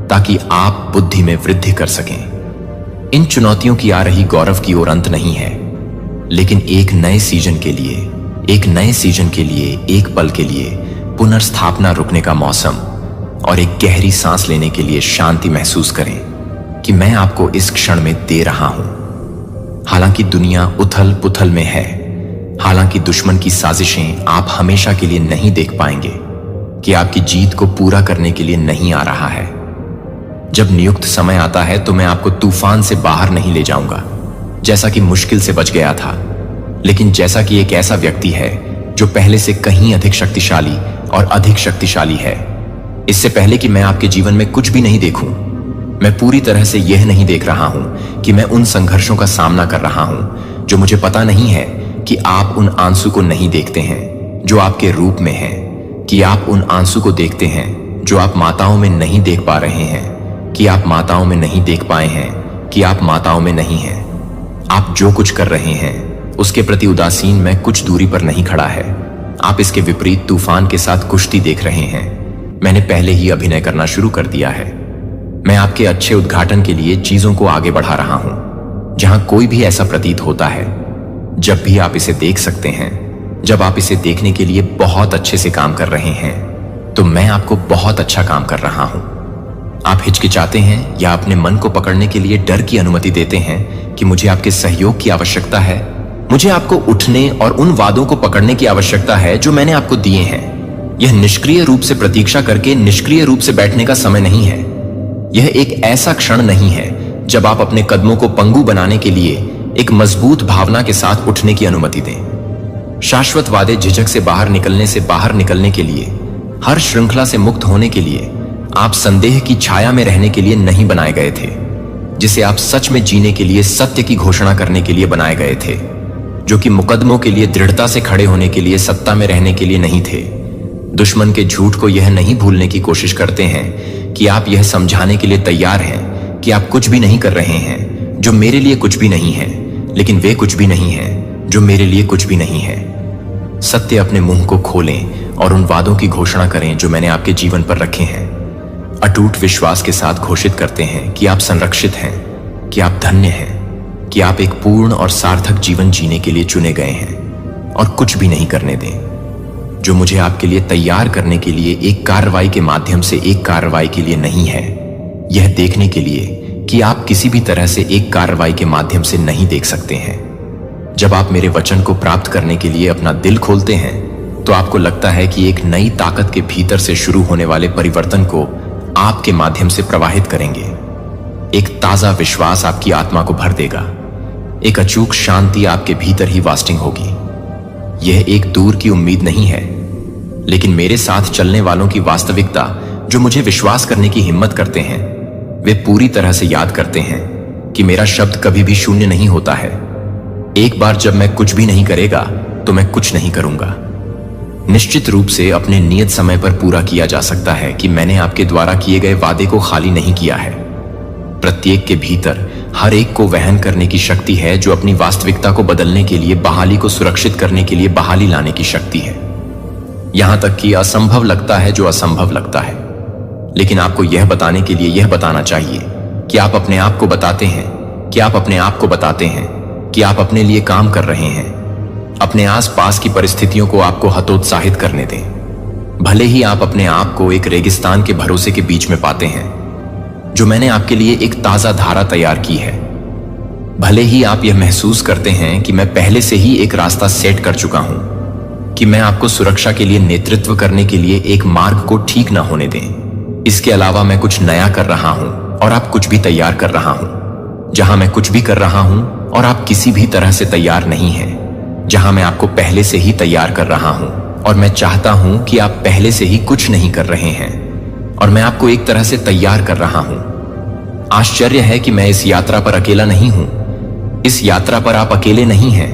Speaker 1: ताकि आप बुद्धि में वृद्धि कर सकें। इन चुनौतियों की आ रही गौरव की ओर अंत नहीं है, लेकिन एक नए सीजन के लिए, एक पल के लिए पुनर्स्थापना रुकने का मौसम, और एक गहरी सांस लेने के लिए शांति महसूस करें कि मैं आपको इस क्षण में दे रहा हूं। हालांकि दुनिया उथल पुथल में है, हालांकि दुश्मन की साजिशें आप हमेशा के लिए नहीं देख पाएंगे, कि आपकी जीत को पूरा करने के लिए नहीं आ रहा है। जब नियुक्त समय आता है तो मैं आपको तूफान से बाहर नहीं ले जाऊंगा, जैसा कि मुश्किल से बच गया था, लेकिन जैसा कि एक ऐसा व्यक्ति है जो पहले से कहीं अधिक शक्तिशाली और अधिक शक्तिशाली है। इससे पहले कि मैं आपके जीवन में कुछ भी नहीं देखूं, मैं पूरी तरह से यह नहीं देख रहा हूं कि मैं उन संघर्षों का सामना कर रहा हूं जो मुझे पता नहीं है कि आप उन आंसू को नहीं देखते हैं जो आपके रूप में हैं, कि आप उन आंसू को देखते हैं जो आप माताओं में नहीं देख पा रहे हैं, कि आप माताओं में नहीं देख पाए हैं, कि आप माताओं में नहीं हैं। आप जो कुछ कर रहे हैं उसके प्रति उदासीन मैं कुछ दूरी पर नहीं खड़ा है। आप इसके विपरीत तूफान के साथ कुश्ती देख रहे हैं। मैंने पहले ही अभिनय करना शुरू कर दिया है। मैं आपके अच्छे उद्घाटन के लिए चीजों को आगे बढ़ा रहा हूं, जहां कोई भी ऐसा प्रतीत होता है। जब भी आप इसे देख सकते हैं, जब आप इसे देखने के लिए बहुत अच्छे से काम कर रहे हैं, तो मैं आपको बहुत अच्छा काम कर रहा हूं। आप हिचकिचाते हैं या अपने मन को पकड़ने के लिए डर की अनुमति देते हैं कि मुझे आपके सहयोग की आवश्यकता है। मुझे आपको उठने और उन वादों को पकड़ने की आवश्यकता है जो मैंने आपको दिए हैं। यह निष्क्रिय रूप से प्रतीक्षा करके निष्क्रिय रूप से बैठने का समय नहीं है। यह एक ऐसा क्षण नहीं है जब आप अपने कदमों को पंगु बनाने के लिए एक मजबूत भावना के साथ उठने की अनुमति दें। शाश्वत वादे झिझक से बाहर निकलने के लिए, हर श्रृंखला से मुक्त होने के लिए आप संदेह की छाया में रहने के लिए नहीं बनाए गए थे, जिसे आप सच में जीने के लिए, सत्य की घोषणा करने के लिए बनाए गए थे, जो कि मुकदमों के लिए दृढ़ता से खड़े होने के लिए, सत्ता में रहने के लिए नहीं थे। दुश्मन के झूठ को यह नहीं भूलने की कोशिश करते हैं कि आप यह समझाने के लिए तैयार हैं कि आप कुछ भी नहीं कर रहे हैं जो मेरे लिए कुछ भी नहीं है, लेकिन वे कुछ भी नहीं है जो मेरे लिए कुछ भी नहीं है। सत्य अपने मुंह को खोलें और उन वादों की घोषणा करें जो मैंने आपके जीवन पर रखे हैं। अटूट विश्वास के साथ घोषित करते हैं कि आप संरक्षित हैं, कि आप धन्य हैं, कि आप एक पूर्ण और सार्थक जीवन जीने के लिए चुने गए हैं, और कुछ भी नहीं करने दें जो मुझे आपके लिए तैयार करने के लिए एक कार्रवाई के माध्यम से एक कार्रवाई के लिए नहीं है। यह देखने के लिए कि आप किसी भी तरह से एक कार्रवाई के माध्यम से नहीं देख सकते हैं। जब आप मेरे वचन को प्राप्त करने के लिए अपना दिल खोलते हैं तो आपको लगता है कि एक नई ताकत के भीतर से शुरू होने वाले परिवर्तन को आपके माध्यम से प्रवाहित करेंगे। एक ताजा विश्वास आपकी आत्मा को भर देगा। एक अचूक शांति आपके भीतर ही वास्टिंग होगी। यह एक दूर की उम्मीद नहीं है, लेकिन मेरे साथ चलने वालों की वास्तविकता जो मुझे विश्वास करने की हिम्मत करते हैं, वे पूरी तरह से याद करते हैं कि मेरा शब्द कभी भी शून्य नहीं होता है। एक बार जब मैं कुछ भी नहीं करेगा तो मैं कुछ नहीं करूंगा। निश्चित रूप से अपने नियत समय पर पूरा किया जा सकता है कि मैंने आपके द्वारा किए गए वादे को खाली नहीं किया है। प्रत्येक के भीतर हर एक को वहन करने की शक्ति है, जो अपनी वास्तविकता को बदलने के लिए, बहाली को सुरक्षित करने के लिए बहाली लाने की शक्ति है। यहां तक कि असंभव लगता है जो असंभव लगता है, लेकिन आपको यह बताने के लिए यह बताना चाहिए कि आप अपने आप को बताते हैं कि आप अपने आप को बताते हैं कि आप अपने लिए काम कर रहे हैं। अपने आसपास की परिस्थितियों को आपको हतोत्साहित करने दें। भले ही आप अपने आप को एक रेगिस्तान के भरोसे के बीच में पाते हैं, जो मैंने आपके लिए एक ताजा धारा तैयार की है। भले ही आप यह महसूस करते हैं कि मैं पहले से ही एक रास्ता सेट कर चुका हूं, कि मैं आपको सुरक्षा के लिए नेतृत्व करने के लिए एक मार्ग को ठीक न होने दें। इसके अलावा मैं कुछ नया कर रहा हूं और आप कुछ भी तैयार कर रहा हूं। जहां मैं कुछ भी कर रहा हूं और आप किसी भी तरह से तैयार नहीं हैं, जहां मैं आपको पहले से ही तैयार कर रहा हूं और मैं चाहता हूं कि आप पहले से ही कुछ नहीं कर रहे हैं और मैं आपको एक तरह से तैयार कर रहा हूं। आश्चर्य है कि मैं इस यात्रा पर अकेला नहीं हूं। इस यात्रा पर आप अकेले नहीं हैं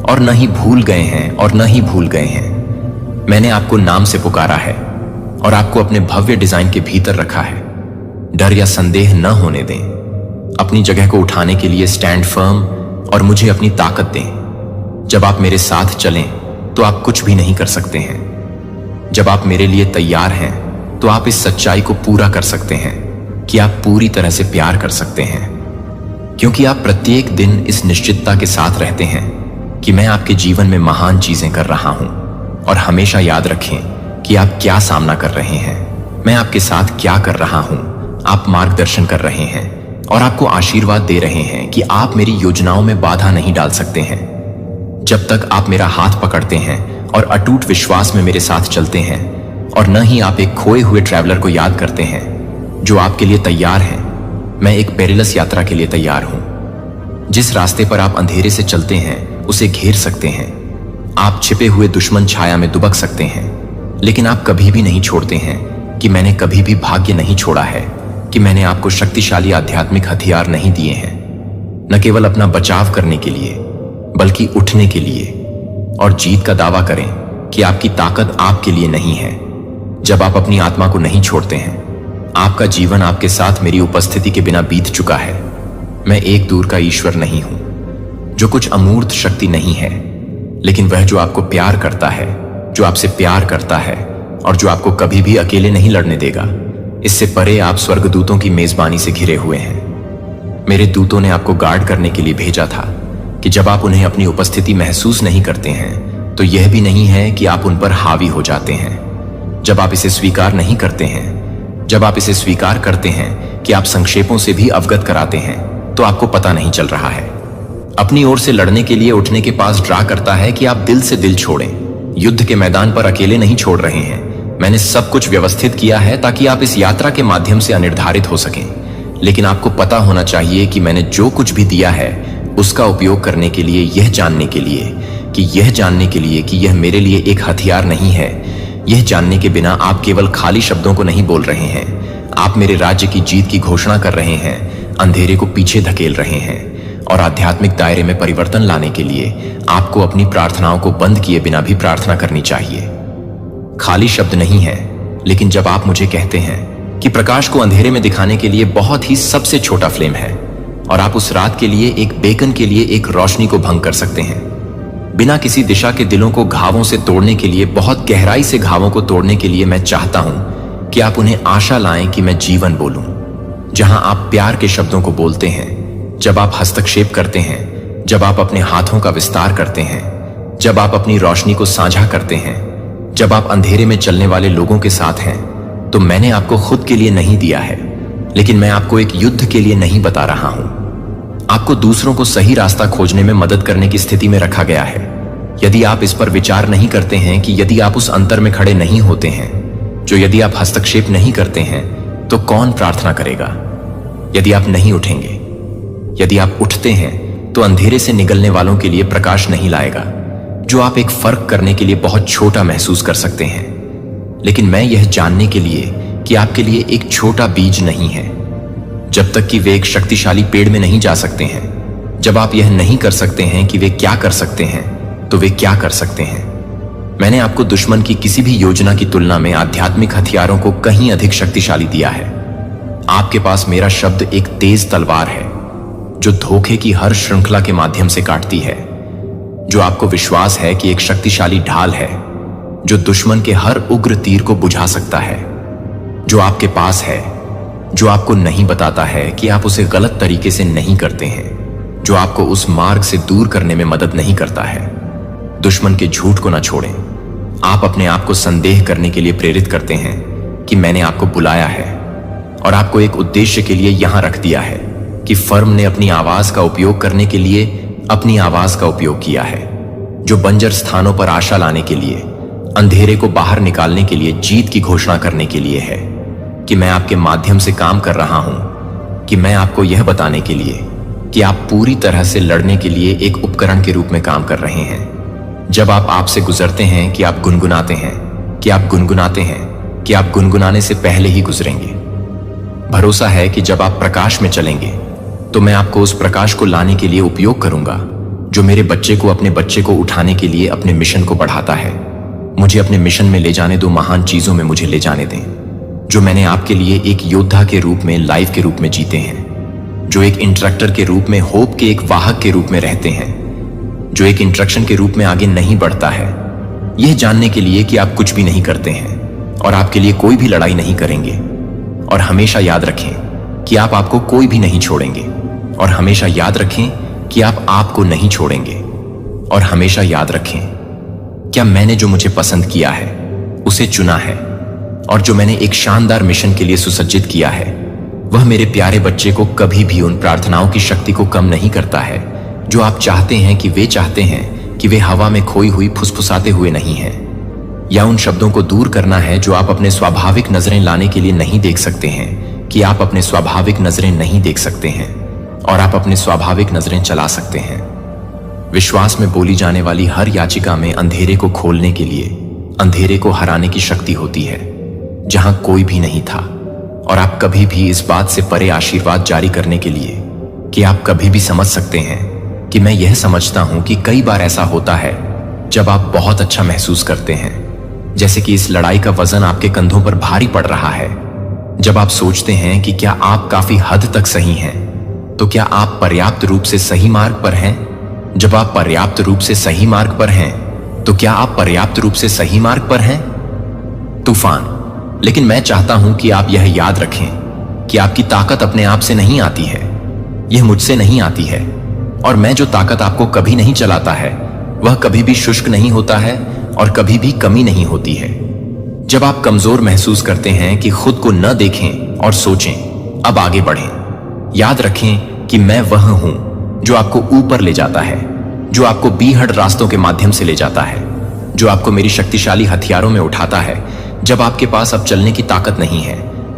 Speaker 1: और न ही भूल गए हैं और न ही भूल गए हैं। मैंने आपको नाम से पुकारा है और आपको अपने भव्य डिजाइन के भीतर रखा है। डर या संदेह न होने दें। अपनी जगह को उठाने के लिए स्टैंड फर्म और मुझे अपनी ताकत दें। जब आप मेरे साथ चलें तो आप कुछ भी नहीं कर सकते हैं। जब आप मेरे लिए तैयार हैं तो आप इस सच्चाई को पूरा कर सकते हैं कि आप पूरी तरह से प्यार कर सकते हैं, क्योंकि आप प्रत्येक दिन इस निश्चितता के साथ रहते हैं कि मैं आपके जीवन में महान चीजें कर रहा हूं। और हमेशा याद रखें कि आप क्या सामना कर रहे हैं, मैं आपके साथ क्या कर रहा हूं। आप मार्गदर्शन कर रहे हैं और आपको आशीर्वाद दे रहे हैं कि आप मेरी योजनाओं में बाधा नहीं डाल सकते हैं। जब तक आप मेरा हाथ पकड़ते हैं और अटूट विश्वास में मेरे साथ चलते हैं, और न ही आप एक खोए हुए ट्रैवलर को याद करते हैं जो आपके लिए तैयार हैं, मैं एक पेरिलस यात्रा के लिए तैयार हूं। जिस रास्ते पर आप अंधेरे से चलते हैं उसे घेर सकते हैं। आप छिपे हुए दुश्मन छाया में दुबक सकते हैं, लेकिन आप कभी भी नहीं छोड़ते हैं कि मैंने कभी भी भाग्य नहीं छोड़ा है, कि मैंने आपको शक्तिशाली आध्यात्मिक हथियार नहीं दिए हैं, न केवल अपना बचाव करने के लिए बल्कि उठने के लिए। और जीत का दावा करें कि आपकी ताकत आपके लिए नहीं है। जब आप अपनी आत्मा को नहीं छोड़ते हैं, आपका जीवन आपके साथ मेरी उपस्थिति के बिना बीत चुका है। मैं एक दूर का ईश्वर नहीं हूं, जो कुछ अमूर्त शक्ति नहीं है, लेकिन वह जो आपको प्यार करता है, जो आपसे प्यार करता है और जो आपको कभी भी अकेले नहीं लड़ने देगा। इससे परे आप स्वर्गदूतों की मेजबानी से घिरे हुए हैं। मेरे दूतों ने आपको गार्ड करने के लिए भेजा था कि जब आप उन्हें अपनी उपस्थिति महसूस नहीं करते हैं तो यह भी नहीं है कि आप उन पर हावी हो जाते हैं। जब आप इसे स्वीकार नहीं करते हैं, जब आप इसे स्वीकार करते हैं कि आप संक्षेपों से भी अवगत कराते हैं, तो आपको पता नहीं चल रहा है। अपनी ओर से लड़ने के लिए उठने के पास ड्रा करता है कि आप दिल से दिल छोड़ें। युद्ध के मैदान पर अकेले नहीं छोड़ रहे हैं। मैंने सब कुछ व्यवस्थित किया है ताकि आप इस यात्रा के माध्यम से अनिर्धारित हो सकें। लेकिन आपको पता होना चाहिए कि मैंने जो कुछ भी दिया है उसका उपयोग करने के लिए, यह जानने के लिए कि यह मेरे लिए एक हथियार नहीं है। यह जानने के बिना आप केवल खाली शब्दों को नहीं बोल रहे हैं, आप मेरे राज्य की जीत की घोषणा कर रहे हैं, अंधेरे को पीछे धकेल रहे हैं। और आध्यात्मिक दायरे में परिवर्तन लाने के लिए आपको अपनी प्रार्थनाओं को बंद किए बिना भी प्रार्थना करनी चाहिए। खाली शब्द नहीं है, लेकिन जब आप मुझे कहते हैं कि प्रकाश को अंधेरे में दिखाने के लिए बहुत ही सबसे छोटा फ्लेम है, और आप उस रात के लिए, एक बेकन के लिए एक रोशनी को भंग कर सकते हैं, बिना किसी दिशा के दिलों को घावों से तोड़ने के लिए, बहुत गहराई से घावों को तोड़ने के लिए, मैं चाहता हूं कि आप उन्हें आशा लाएं कि मैं जीवन बोलूं। जहां आप प्यार के शब्दों को बोलते हैं, जब आप हस्तक्षेप करते हैं, जब आप अपने हाथों का विस्तार करते हैं, जब आप अपनी रोशनी को साझा करते हैं, जब आप अंधेरे में चलने वाले लोगों के साथ हैं, तो मैंने आपको खुद के लिए नहीं दिया है, लेकिन मैं आपको एक युद्ध के लिए नहीं बता रहा हूं। आपको दूसरों को सही रास्ता खोजने में मदद करने की स्थिति में रखा गया है। यदि आप इस पर विचार नहीं करते हैं कि यदि आप उस अंतर में खड़े नहीं होते हैं, जो यदि आप हस्तक्षेप नहीं करते हैं, तो कौन प्रार्थना करेगा? यदि आप नहीं उठेंगे, यदि आप उठते हैं, तो अंधेरे से निगलने वालों के लिए प्रकाश नहीं लाएगा, जो आप एक फर्क करने के लिए बहुत छोटा महसूस कर सकते हैं। लेकिन मैं यह जानने के लिए कि आपके लिए एक छोटा बीज नहीं है, जब तक कि वे एक शक्तिशाली पेड़ में नहीं जा सकते हैं। जब आप यह नहीं कर सकते हैं कि वे क्या कर सकते हैं, तो वे क्या कर सकते हैं? मैंने आपको दुश्मन की किसी भी योजना की तुलना में आध्यात्मिक हथियारों को कहीं अधिक शक्तिशाली दिया है। आपके पास मेरा शब्द एक तेज तलवार है, जो धोखे की हर श्रृंखला के माध्यम से काटती है, जो आपको विश्वास है कि एक शक्तिशाली ढाल है, जो दुश्मन के हर उग्र तीर को बुझा सकता है, जो आपके पास है, जो आपको नहीं बताता है कि आप उसे गलत तरीके से नहीं करते हैं, जो आपको उस मार्ग से दूर करने में मदद नहीं करता है। दुश्मन के झूठ को न छोड़ें। आप अपने आप को संदेह करने के लिए प्रेरित करते हैं कि मैंने आपको बुलाया है और आपको एक उद्देश्य के लिए यहां रख दिया है कि फर्म ने अपनी आवाज का उपयोग करने के लिए अपनी आवाज का उपयोग किया है, जो बंजर स्थानों पर आशा लाने के लिए, अंधेरे को बाहर निकालने के लिए, जीत की घोषणा करने के लिए है कि मैं आपके माध्यम से काम कर रहा हूं, कि मैं आपको यह बताने के लिए कि आप पूरी तरह से लड़ने के लिए एक उपकरण के रूप में काम कर रहे हैं। जब आप आपसे गुजरते हैं कि आप गुनगुनाते हैं, कि आप गुनगुनाते हैं, कि आप गुनगुनाने से पहले ही गुजरेंगे। भरोसा है कि जब आप प्रकाश में चलेंगे, तो मैं आपको उस प्रकाश को लाने के लिए उपयोग करूंगा, जो मेरे बच्चे को अपने बच्चे को उठाने के लिए अपने मिशन को बढ़ाता है। मुझे अपने मिशन में ले जाने दो, महान चीजों में मुझे ले जाने दें, जो मैंने आपके लिए एक योद्धा के रूप में, लाइफ के रूप में जीते हैं, जो एक इंस्ट्रक्टर के रूप में, होप के एक वाहक के रूप में रहते हैं, जो एक इंस्ट्रक्शन के रूप में आगे नहीं बढ़ता है, यह जानने के लिए कि आप कुछ भी नहीं करते हैं और आपके लिए कोई भी लड़ाई नहीं करेंगे। और हमेशा याद रखें कि आप आपको कोई भी नहीं छोड़ेंगे, और हमेशा याद रखें कि आप आपको नहीं छोड़ेंगे, और हमेशा याद रखें क्या मैंने जो मुझे पसंद किया है, उसे चुना है, और जो मैंने एक शानदार मिशन के लिए सुसज्जित किया है, वह मेरे प्यारे बच्चे को कभी भी उन प्रार्थनाओं की शक्ति को कम नहीं करता है जो आप चाहते हैं कि वे चाहते हैं कि वे हवा में खोई हुई फुसफुसाते हुए नहीं हैं, या उन शब्दों को दूर करना है जो आप अपने स्वाभाविक नजरें लाने के लिए नहीं देख सकते हैं, कि आप अपने स्वाभाविक नजरें नहीं देख सकते हैं और आप अपने स्वाभाविक नजरें चला सकते हैं। विश्वास में बोली जाने वाली हर याचिका में अंधेरे को खोलने के लिए, अंधेरे को हराने की शक्ति होती है जहां कोई भी नहीं था, और आप कभी भी इस बात से परे आशीर्वाद जारी करने के लिए कि आप कभी भी समझ सकते हैं कि मैं यह समझता हूं कि कई बार ऐसा होता है जब आप बहुत अच्छा महसूस करते हैं, जैसे कि इस लड़ाई का वजन आपके कंधों पर भारी पड़ रहा है। जब आप सोचते हैं कि क्या आप काफी हद तक सही हैं, तो क्या आप पर्याप्त रूप से सही मार्ग पर हैं? जब आप पर्याप्त रूप से सही मार्ग पर हैं, तो क्या आप पर्याप्त रूप से सही मार्ग पर हैं? तूफान। लेकिन मैं चाहता हूं कि आप यह याद रखें कि आपकी ताकत अपने आप से नहीं आती है, यह मुझसे नहीं आती है, और मैं जो ताकत आपको कभी नहीं चलाता है, वह कभी भी शुष्क नहीं होता है और कभी भी कमी नहीं होती है। जब आप कमजोर महसूस करते हैं कि खुद को न देखें और सोचें, अब आगे बढ़ें। याद रखें कि मैं वह हूं जो आपको ऊपर ले जाता है, जो आपको बीहड़ रास्तों के माध्यम से ले जाता है, जो आपको मेरी शक्तिशाली हथियारों में उठाता है जब आपके पास अब चलने की ताकत नहीं है।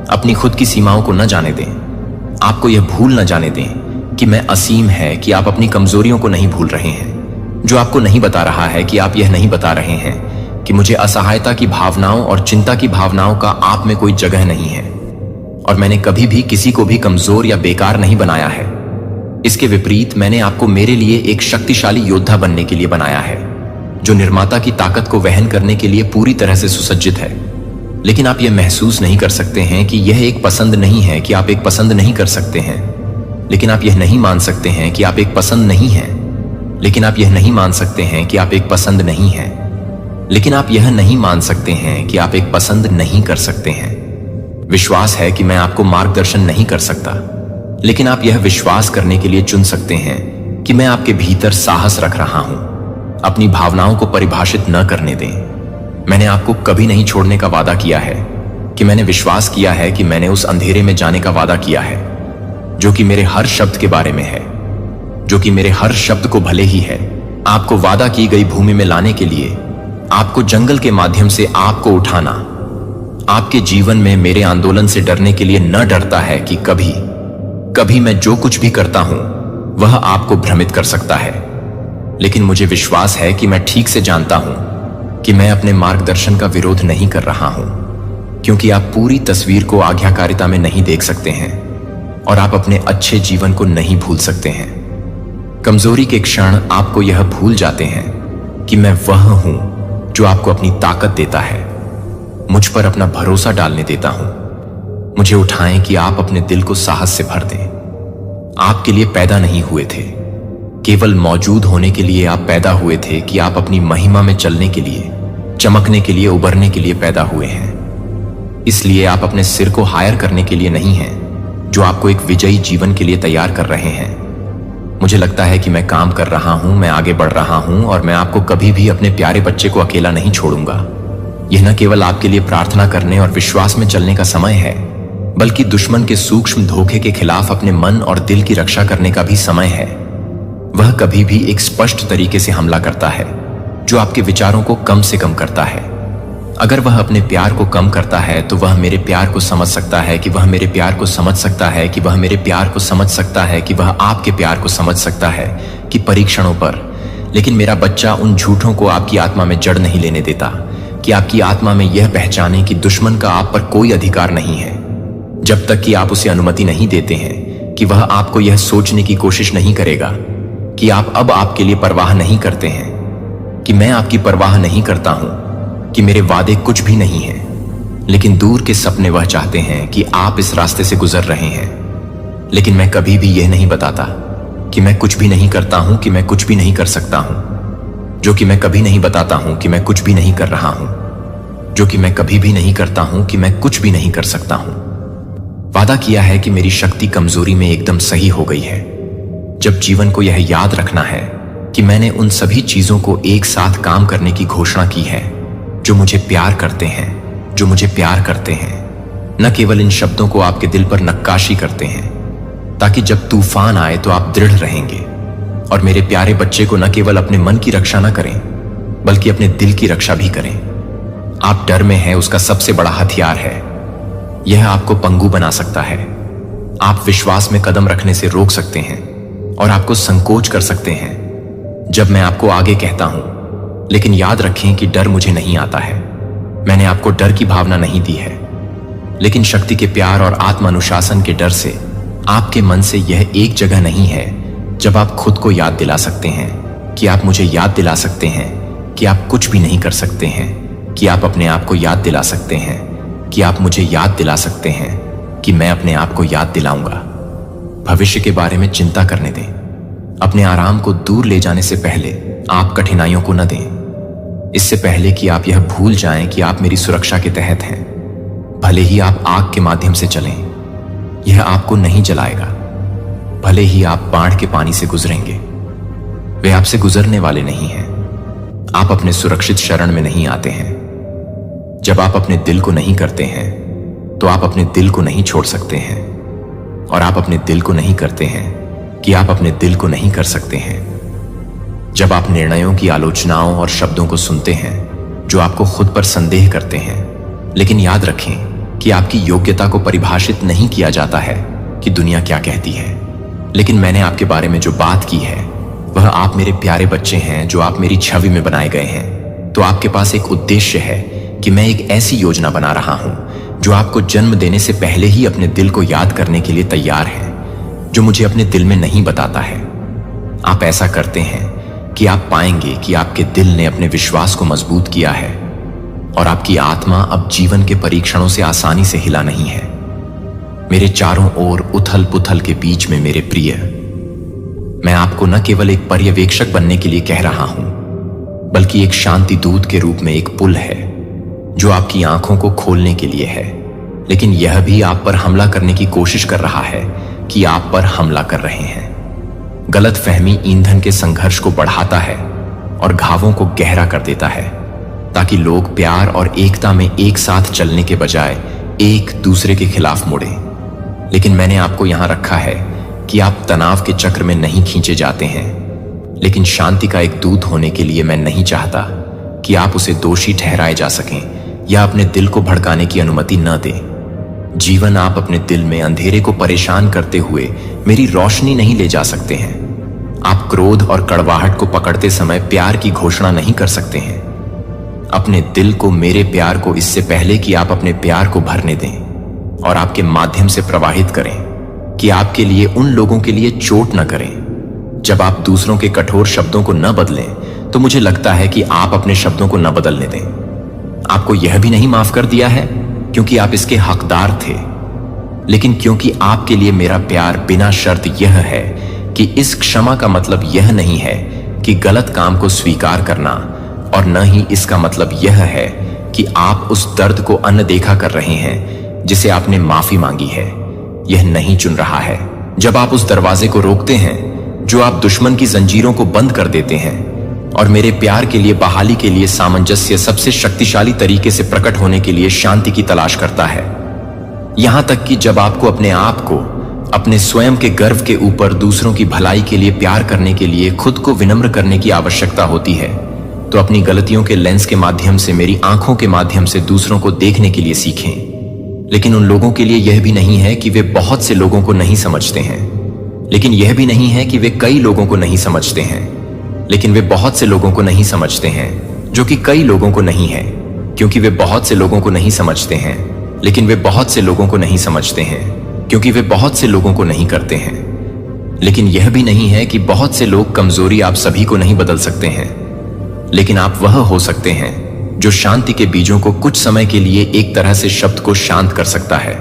Speaker 1: अपनी खुद की सीमाओं को न जाने दें। आपको यह भूल न जाने दें कि मैं असीम है, कि आप अपनी कमजोरियों को नहीं भूल रहे हैं, जो आपको नहीं बता रहा है कि आप यह नहीं बता रहे हैं कि मुझे असहायता की भावनाओं और चिंता की भावनाओं का आप में कोई जगह नहीं है, और मैंने कभी भी किसी को भी कमजोर या बेकार नहीं बनाया है। इसके विपरीत मैंने आपको मेरे लिए एक शक्तिशाली योद्धा बनने के लिए बनाया है, जो निर्माता की ताकत को वहन करने के लिए पूरी तरह से सुसज्जित है। लेकिन आप यह महसूस नहीं कर सकते हैं कि यह एक पसंद नहीं है, कि आप एक पसंद नहीं कर सकते हैं। लेकिन आप यह नहीं मान सकते हैं कि आप एक पसंद नहीं हैं। लेकिन आप यह नहीं मान सकते हैं कि आप एक पसंद नहीं हैं। लेकिन आप यह नहीं मान सकते हैं कि आप एक पसंद नहीं कर सकते हैं। विश्वास है कि मैं आपको मार्गदर्शन नहीं कर सकता, लेकिन आप यह विश्वास करने के लिए चुन सकते हैं कि मैं आपके भीतर साहस रख रहा हूं। अपनी भावनाओं को परिभाषित न करने दें। मैंने आपको कभी नहीं छोड़ने का वादा किया है, कि मैंने विश्वास किया है कि मैंने उस अंधेरे में जाने का वादा किया है जो कि मेरे हर शब्द के बारे में है, जो कि मेरे हर शब्द को भले ही है आपको वादा की गई भूमि में लाने के लिए, आपको जंगल के माध्यम से आपको उठाना, आपके जीवन में मेरे आंदोलन से डरने के लिए न डरता है कि कभी कभी मैं जो कुछ भी करता हूं वह आपको भ्रमित कर सकता है। लेकिन मुझे विश्वास है कि मैं ठीक से जानता हूं कि मैं अपने मार्गदर्शन का विरोध नहीं कर रहा हूं, क्योंकि आप पूरी तस्वीर को आज्ञाकारिता में नहीं देख सकते हैं और आप अपने अच्छे जीवन को नहीं भूल सकते हैं। कमजोरी के क्षण आपको यह भूल जाते हैं कि मैं वह हूं जो आपको अपनी ताकत देता है, मुझ पर अपना भरोसा डालने देता हूं। मुझे उठाएं कि आप अपने दिल को साहस से भर दें। आपके लिए पैदा नहीं हुए थे, केवल मौजूद होने के लिए आप पैदा हुए थे कि आप अपनी महिमा में चलने के लिए, चमकने के लिए, उभरने के लिए पैदा हुए हैं। इसलिए आप अपने सिर को हायर करने के लिए नहीं हैं, जो आपको एक विजयी जीवन के लिए तैयार कर रहे हैं। मुझे लगता है कि मैं काम कर रहा हूं, मैं आगे बढ़ रहा हूं और मैं आपको कभी भी अपने प्यारे बच्चे को अकेला नहीं छोड़ूंगा। यह न केवल आपके लिए प्रार्थना करने और विश्वास में चलने का समय है, बल्कि दुश्मन के सूक्ष्म धोखे के खिलाफ अपने मन और दिल की रक्षा करने का भी समय है। वह कभी भी एक स्पष्ट तरीके से हमला करता है जो आपके विचारों को कम से कम करता है। अगर वह अपने प्यार को कम करता है तो वह मेरे प्यार को समझ सकता है कि वह मेरे प्यार को समझ सकता है कि वह मेरे प्यार को समझ सकता है कि वह आपके प्यार को समझ सकता है कि परीक्षणों पर। लेकिन मेरा बच्चा उन झूठों को आपकी आत्मा में जड़ नहीं लेने देता कि आपकी आत्मा में यह पहचाने कि दुश्मन का आप पर कोई अधिकार नहीं है, जब तक कि आप उसे अनुमति नहीं देते हैं कि वह आपको यह सोचने की कोशिश नहीं करेगा कि आप अब आपके लिए परवाह नहीं करते हैं, कि मैं आपकी परवाह नहीं करता हूं, कि मेरे वादे कुछ भी नहीं हैं। लेकिन दूर के सपने वह चाहते हैं कि आप इस रास्ते से गुजर रहे हैं। लेकिन मैं कभी भी यह नहीं बताता कि मैं कुछ भी नहीं करता हूं, कि मैं कुछ भी नहीं कर सकता हूं, जो कि मैं कभी नहीं बताता हूं कि मैं कुछ भी नहीं कर रहा हूं, जो कि मैं कभी भी नहीं करता हूं कि मैं कुछ भी नहीं कर सकता हूं। वादा किया है कि मेरी शक्ति कमजोरी में एकदम सही हो गई है। जब जीवन को यह याद रखना है कि मैंने उन सभी चीजों को एक साथ काम करने की घोषणा की है जो मुझे प्यार करते हैं, जो मुझे प्यार करते हैं, न केवल इन शब्दों को आपके दिल पर नक्काशी करते हैं, ताकि जब तूफान आए तो आप दृढ़ रहेंगे। और मेरे प्यारे बच्चे को न केवल अपने मन की रक्षा न करें, बल्कि अपने दिल की रक्षा भी करें। आप डर में हैं, उसका सबसे बड़ा हथियार है। यह आपको पंगु बना सकता है। आप विश्वास में कदम रखने से रोक सकते हैं और आपको संकोच कर सकते हैं जब मैं आपको आगे कहता हूं। लेकिन याद रखें कि डर मुझे नहीं आता है। मैंने आपको डर की भावना नहीं दी है, लेकिन शक्ति के प्यार और आत्मानुशासन के डर से आपके मन से यह एक जगह नहीं है जब आप खुद को याद दिला सकते हैं कि आप मुझे याद दिला सकते हैं कि आप कुछ भी नहीं कर सकते हैं, कि आप अपने आप को याद दिला सकते हैं कि आप मुझे याद दिला सकते हैं कि मैं अपने आप को याद दिलाऊंगा। भविष्य के बारे में चिंता करने दें। अपने आराम को दूर ले जाने से पहले आप कठिनाइयों को न दें। इससे पहले कि आप यह भूल जाएं कि आप मेरी सुरक्षा के तहत हैं, भले ही आप आग के माध्यम से चलें, यह आपको नहीं जलाएगा। भले ही आप बाढ़ के पानी से गुजरेंगे, वे आपसे गुजरने वाले नहीं हैं। आप अपने सुरक्षित शरण में नहीं आते हैं। जब आप अपने दिल को नहीं करते हैं तो आप अपने दिल को नहीं छोड़ सकते हैं, और आप अपने दिल को नहीं करते हैं कि आप अपने दिल को नहीं कर सकते हैं। जब आप निर्णयों की आलोचनाओं और शब्दों को सुनते हैं जो आपको खुद पर संदेह करते हैं, लेकिन याद रखें कि आपकी योग्यता को परिभाषित नहीं किया जाता है कि दुनिया क्या कहती है। लेकिन मैंने आपके बारे में जो बात की है वह आप मेरे प्यारे बच्चे हैं, जो आप मेरी छवि में बनाए गए हैं। तो आपके पास एक उद्देश्य है कि मैं एक ऐसी योजना बना रहा हूं जो आपको जन्म देने से पहले ही अपने दिल को याद करने के लिए तैयार है, जो मुझे अपने दिल में नहीं बताता है। आप ऐसा करते हैं कि आप पाएंगे कि आपके दिल ने अपने विश्वास को मजबूत किया है और आपकी आत्मा अब जीवन के परीक्षणों से आसानी से हिला नहीं है। मेरे चारों ओर उथल पुथल के बीच में मेरे प्रिय, मैं आपको न केवल एक पर्यवेक्षक बनने के लिए कह रहा हूं, बल्कि एक शांति दूत के रूप में एक पुल है जो आपकी आंखों को खोलने के लिए है, लेकिन यह भी आप पर हमला करने की कोशिश कर रहा है कि आप पर हमला कर रहे हैं। गलत फहमी ईंधन के संघर्ष को बढ़ाता है और घावों को गहरा कर देता है, ताकि लोग प्यार और एकता में एक साथ चलने के बजाय एक दूसरे के खिलाफ मुड़े। लेकिन मैंने आपको यहां रखा है कि आप तनाव के चक्र में नहीं खींचे जाते हैं। लेकिन शांति का एक दूत होने के लिए मैं नहीं चाहता कि आप उसे दोषी ठहराए जा सकें या अपने दिल को भड़काने की अनुमति न दें। जीवन आप अपने दिल में अंधेरे को परेशान करते हुए मेरी रोशनी नहीं ले जा सकते हैं। आप क्रोध और कड़वाहट को पकड़ते समय प्यार की घोषणा नहीं कर सकते हैं। अपने दिल को मेरे प्यार को इससे पहले कि आप अपने प्यार को भरने दें और आपके माध्यम से प्रवाहित करें कि आपके लिए उन लोगों के लिए चोट न करें। जब आप दूसरों के कठोर शब्दों को न बदलें तो मुझे लगता है कि आप अपने शब्दों को न बदलने दें। आपको यह भी नहीं माफ कर दिया है क्योंकि आप इसके हकदार थे, लेकिन क्योंकि आपके लिए मेरा प्यार बिना शर्त यह है कि इस क्षमा का मतलब यह नहीं है कि गलत काम को स्वीकार करना, और न ही इसका मतलब यह है कि आप उस दर्द को अनदेखा कर रहे हैं जिसे आपने माफी मांगी है। यह नहीं चुन रहा है। जब आप उस दरवाजे को रोकते हैं जो आप दुश्मन की जंजीरों को बंद कर देते हैं और मेरे प्यार के लिए बहाली के लिए सामंजस्य सबसे शक्तिशाली तरीके से प्रकट होने के लिए शांति की तलाश करता है। यहां तक कि जब आपको अपने आप को अपने स्वयं के गर्व के ऊपर दूसरों की भलाई के लिए प्यार करने के लिए खुद को विनम्र करने की आवश्यकता होती है, तो अपनी गलतियों के लेंस के माध्यम से, मेरी आंखों के माध्यम से दूसरों को देखने के लिए सीखें। लेकिन उन लोगों के लिए यह भी नहीं है कि वे बहुत से लोगों को नहीं समझते हैं। लेकिन यह भी नहीं है कि वे कई लोगों को नहीं समझते हैं। लेकिन वे बहुत से लोगों को नहीं समझते हैं जो कि कई लोगों को नहीं है, क्योंकि वे बहुत से लोगों को नहीं समझते हैं। लेकिन वे बहुत से लोगों को नहीं समझते हैं क्योंकि वे बहुत से लोगों को नहीं करते हैं। लेकिन यह भी नहीं है कि बहुत से लोग कमजोरी आप सभी को नहीं बदल सकते हैं। लेकिन आप वह हो सकते हैं जो शांति के बीजों को कुछ समय के लिए एक तरह से शब्द को शांत कर सकता है,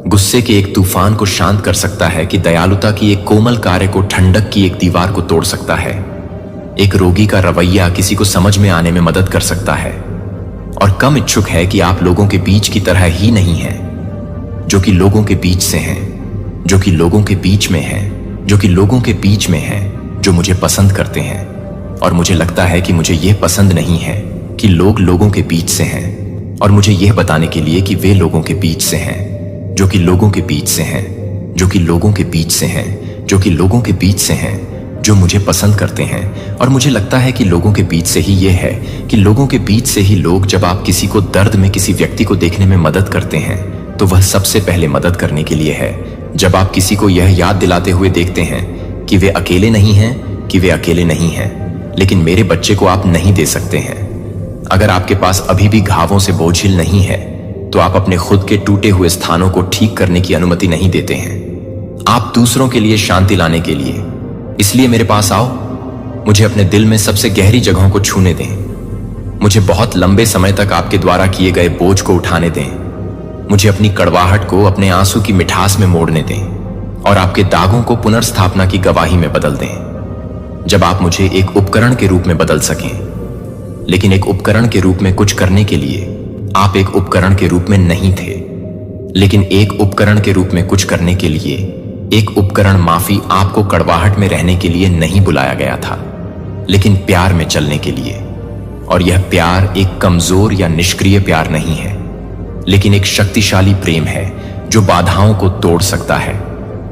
Speaker 1: गुस्से के एक तूफान को शांत कर सकता है, कि दयालुता की एक कोमल कार्य को ठंडक की एक दीवार को तोड़ सकता है। एक रोगी का रवैया किसी को समझ में आने में मदद कर सकता है। और कम इच्छुक है कि आप लोगों के बीच की तरह ही नहीं हैं, जो कि लोगों के बीच से हैं, जो कि लोगों के बीच में हैं, जो कि लोगों के बीच में हैं, जो मुझे पसंद करते हैं। और मुझे लगता है कि मुझे यह पसंद नहीं है कि लोग लोगों के बीच से हैं, और मुझे यह बताने के लिए कि वे लोगों के बीच से हैं, जो कि लोगों के बीच से हैं, जो कि लोगों के बीच से हैं, जो कि लोगों के बीच से हैं, जो मुझे पसंद करते हैं। और मुझे लगता है कि लोगों के बीच से ही यह है कि लोगों के बीच से ही लोग, जब आप किसी को दर्द में किसी व्यक्ति को देखने में मदद करते हैं, तो वह सबसे पहले मदद करने के लिए है। जब आप किसी को यह याद दिलाते हुए देखते हैं कि वे अकेले नहीं हैं, कि वे अकेले नहीं हैं। लेकिन मेरे बच्चे को आप नहीं दे सकते हैं। अगर आपके पास अभी भी घावों से बोझिल नहीं है, तो आप अपने खुद के टूटे हुए स्थानों को ठीक करने की अनुमति नहीं देते हैं। आप दूसरों के लिए शांति लाने के लिए, इसलिए मेरे पास आओ। मुझे अपने दिल में सबसे गहरी जगहों को छूने दें। मुझे बहुत लंबे समय तक आपके द्वारा किए गए बोझ को उठाने दें। मुझे अपनी कड़वाहट को अपने आंसू की मिठास में मोड़ने दें और आपके दागों को पुनर्स्थापना की गवाही में बदल दें। जब आप मुझे एक उपकरण के रूप में बदल सकें। लेकिन एक उपकरण के रूप में कुछ करने के लिए आप एक उपकरण के रूप में नहीं थे। लेकिन एक उपकरण के रूप में कुछ करने के लिए एक उपकरण माफी आपको कड़वाहट में रहने के लिए नहीं बुलाया गया था, लेकिन प्यार में चलने के लिए। और यह प्यार एक कमजोर या निष्क्रिय प्यार नहीं है, लेकिन एक शक्तिशाली प्रेम है जो बाधाओं को तोड़ सकता है,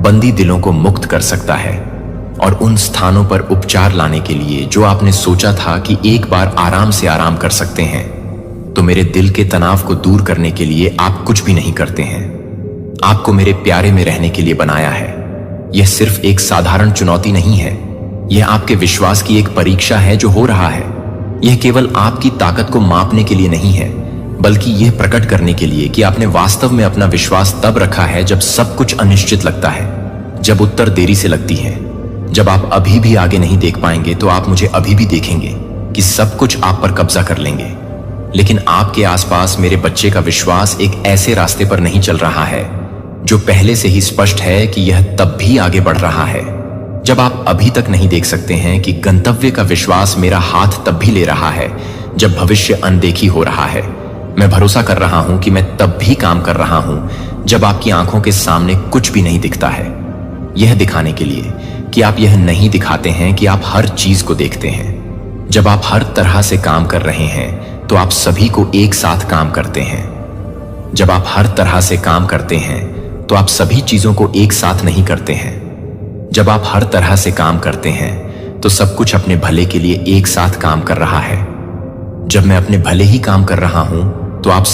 Speaker 1: बंदी दिलों को मुक्त कर सकता है, और उन स्थानों पर उपचार लाने के लिए जो आपने सोचा था कि एक बार आराम से आराम कर सकते हैं, तो मेरे दिल के तनाव को दूर करने के लिए आप कुछ भी नहीं करते हैं। आपको मेरे प्यारे में रहने के लिए बनाया है। यह सिर्फ एक साधारण चुनौती नहीं है, यह आपके विश्वास की एक परीक्षा है जो हो रहा है। यह केवल आपकी ताकत को मापने के लिए नहीं है, बल्कि यह प्रकट करने के लिए कि आपने वास्तव में अपना विश्वास तब रखा है जब सब कुछ अनिश्चित लगता है, जब उत्तर देरी से लगती है, जब आप अभी भी आगे नहीं देख पाएंगे, तो आप मुझे अभी भी देखेंगे कि सब कुछ आप पर कब्जा कर लेंगे। लेकिन आपके आसपास मेरे बच्चे का विश्वास एक ऐसे रास्ते पर नहीं चल रहा है जो पहले से ही स्पष्ट है कि यह तब भी आगे बढ़ रहा है जब आप अभी तक नहीं देख सकते हैं कि गंतव्य का विश्वास मेरा हाथ तब भी ले रहा है जब भविष्य अनदेखी हो रहा है। मैं भरोसा कर रहा हूं कि मैं तब भी काम कर रहा हूं जब आपकी आंखों के सामने कुछ भी नहीं दिखता है, यह दिखाने के लिए कि आप यह नहीं दिखाते हैं कि आप हर चीज को देखते हैं। जब आप हर तरह से काम कर रहे हैं तो आप सभी को एक साथ काम करते हैं। जब आप हर तरह से काम करते हैं तो आप सभी चीजों को एक साथ नहीं करते हैं। जब आप हर तरह से काम करते हैं तो सब कुछ अपने भले के लिए एक साथ काम कर रहा है। जब मैं अपने भले ही काम कर रहा हूं तो आप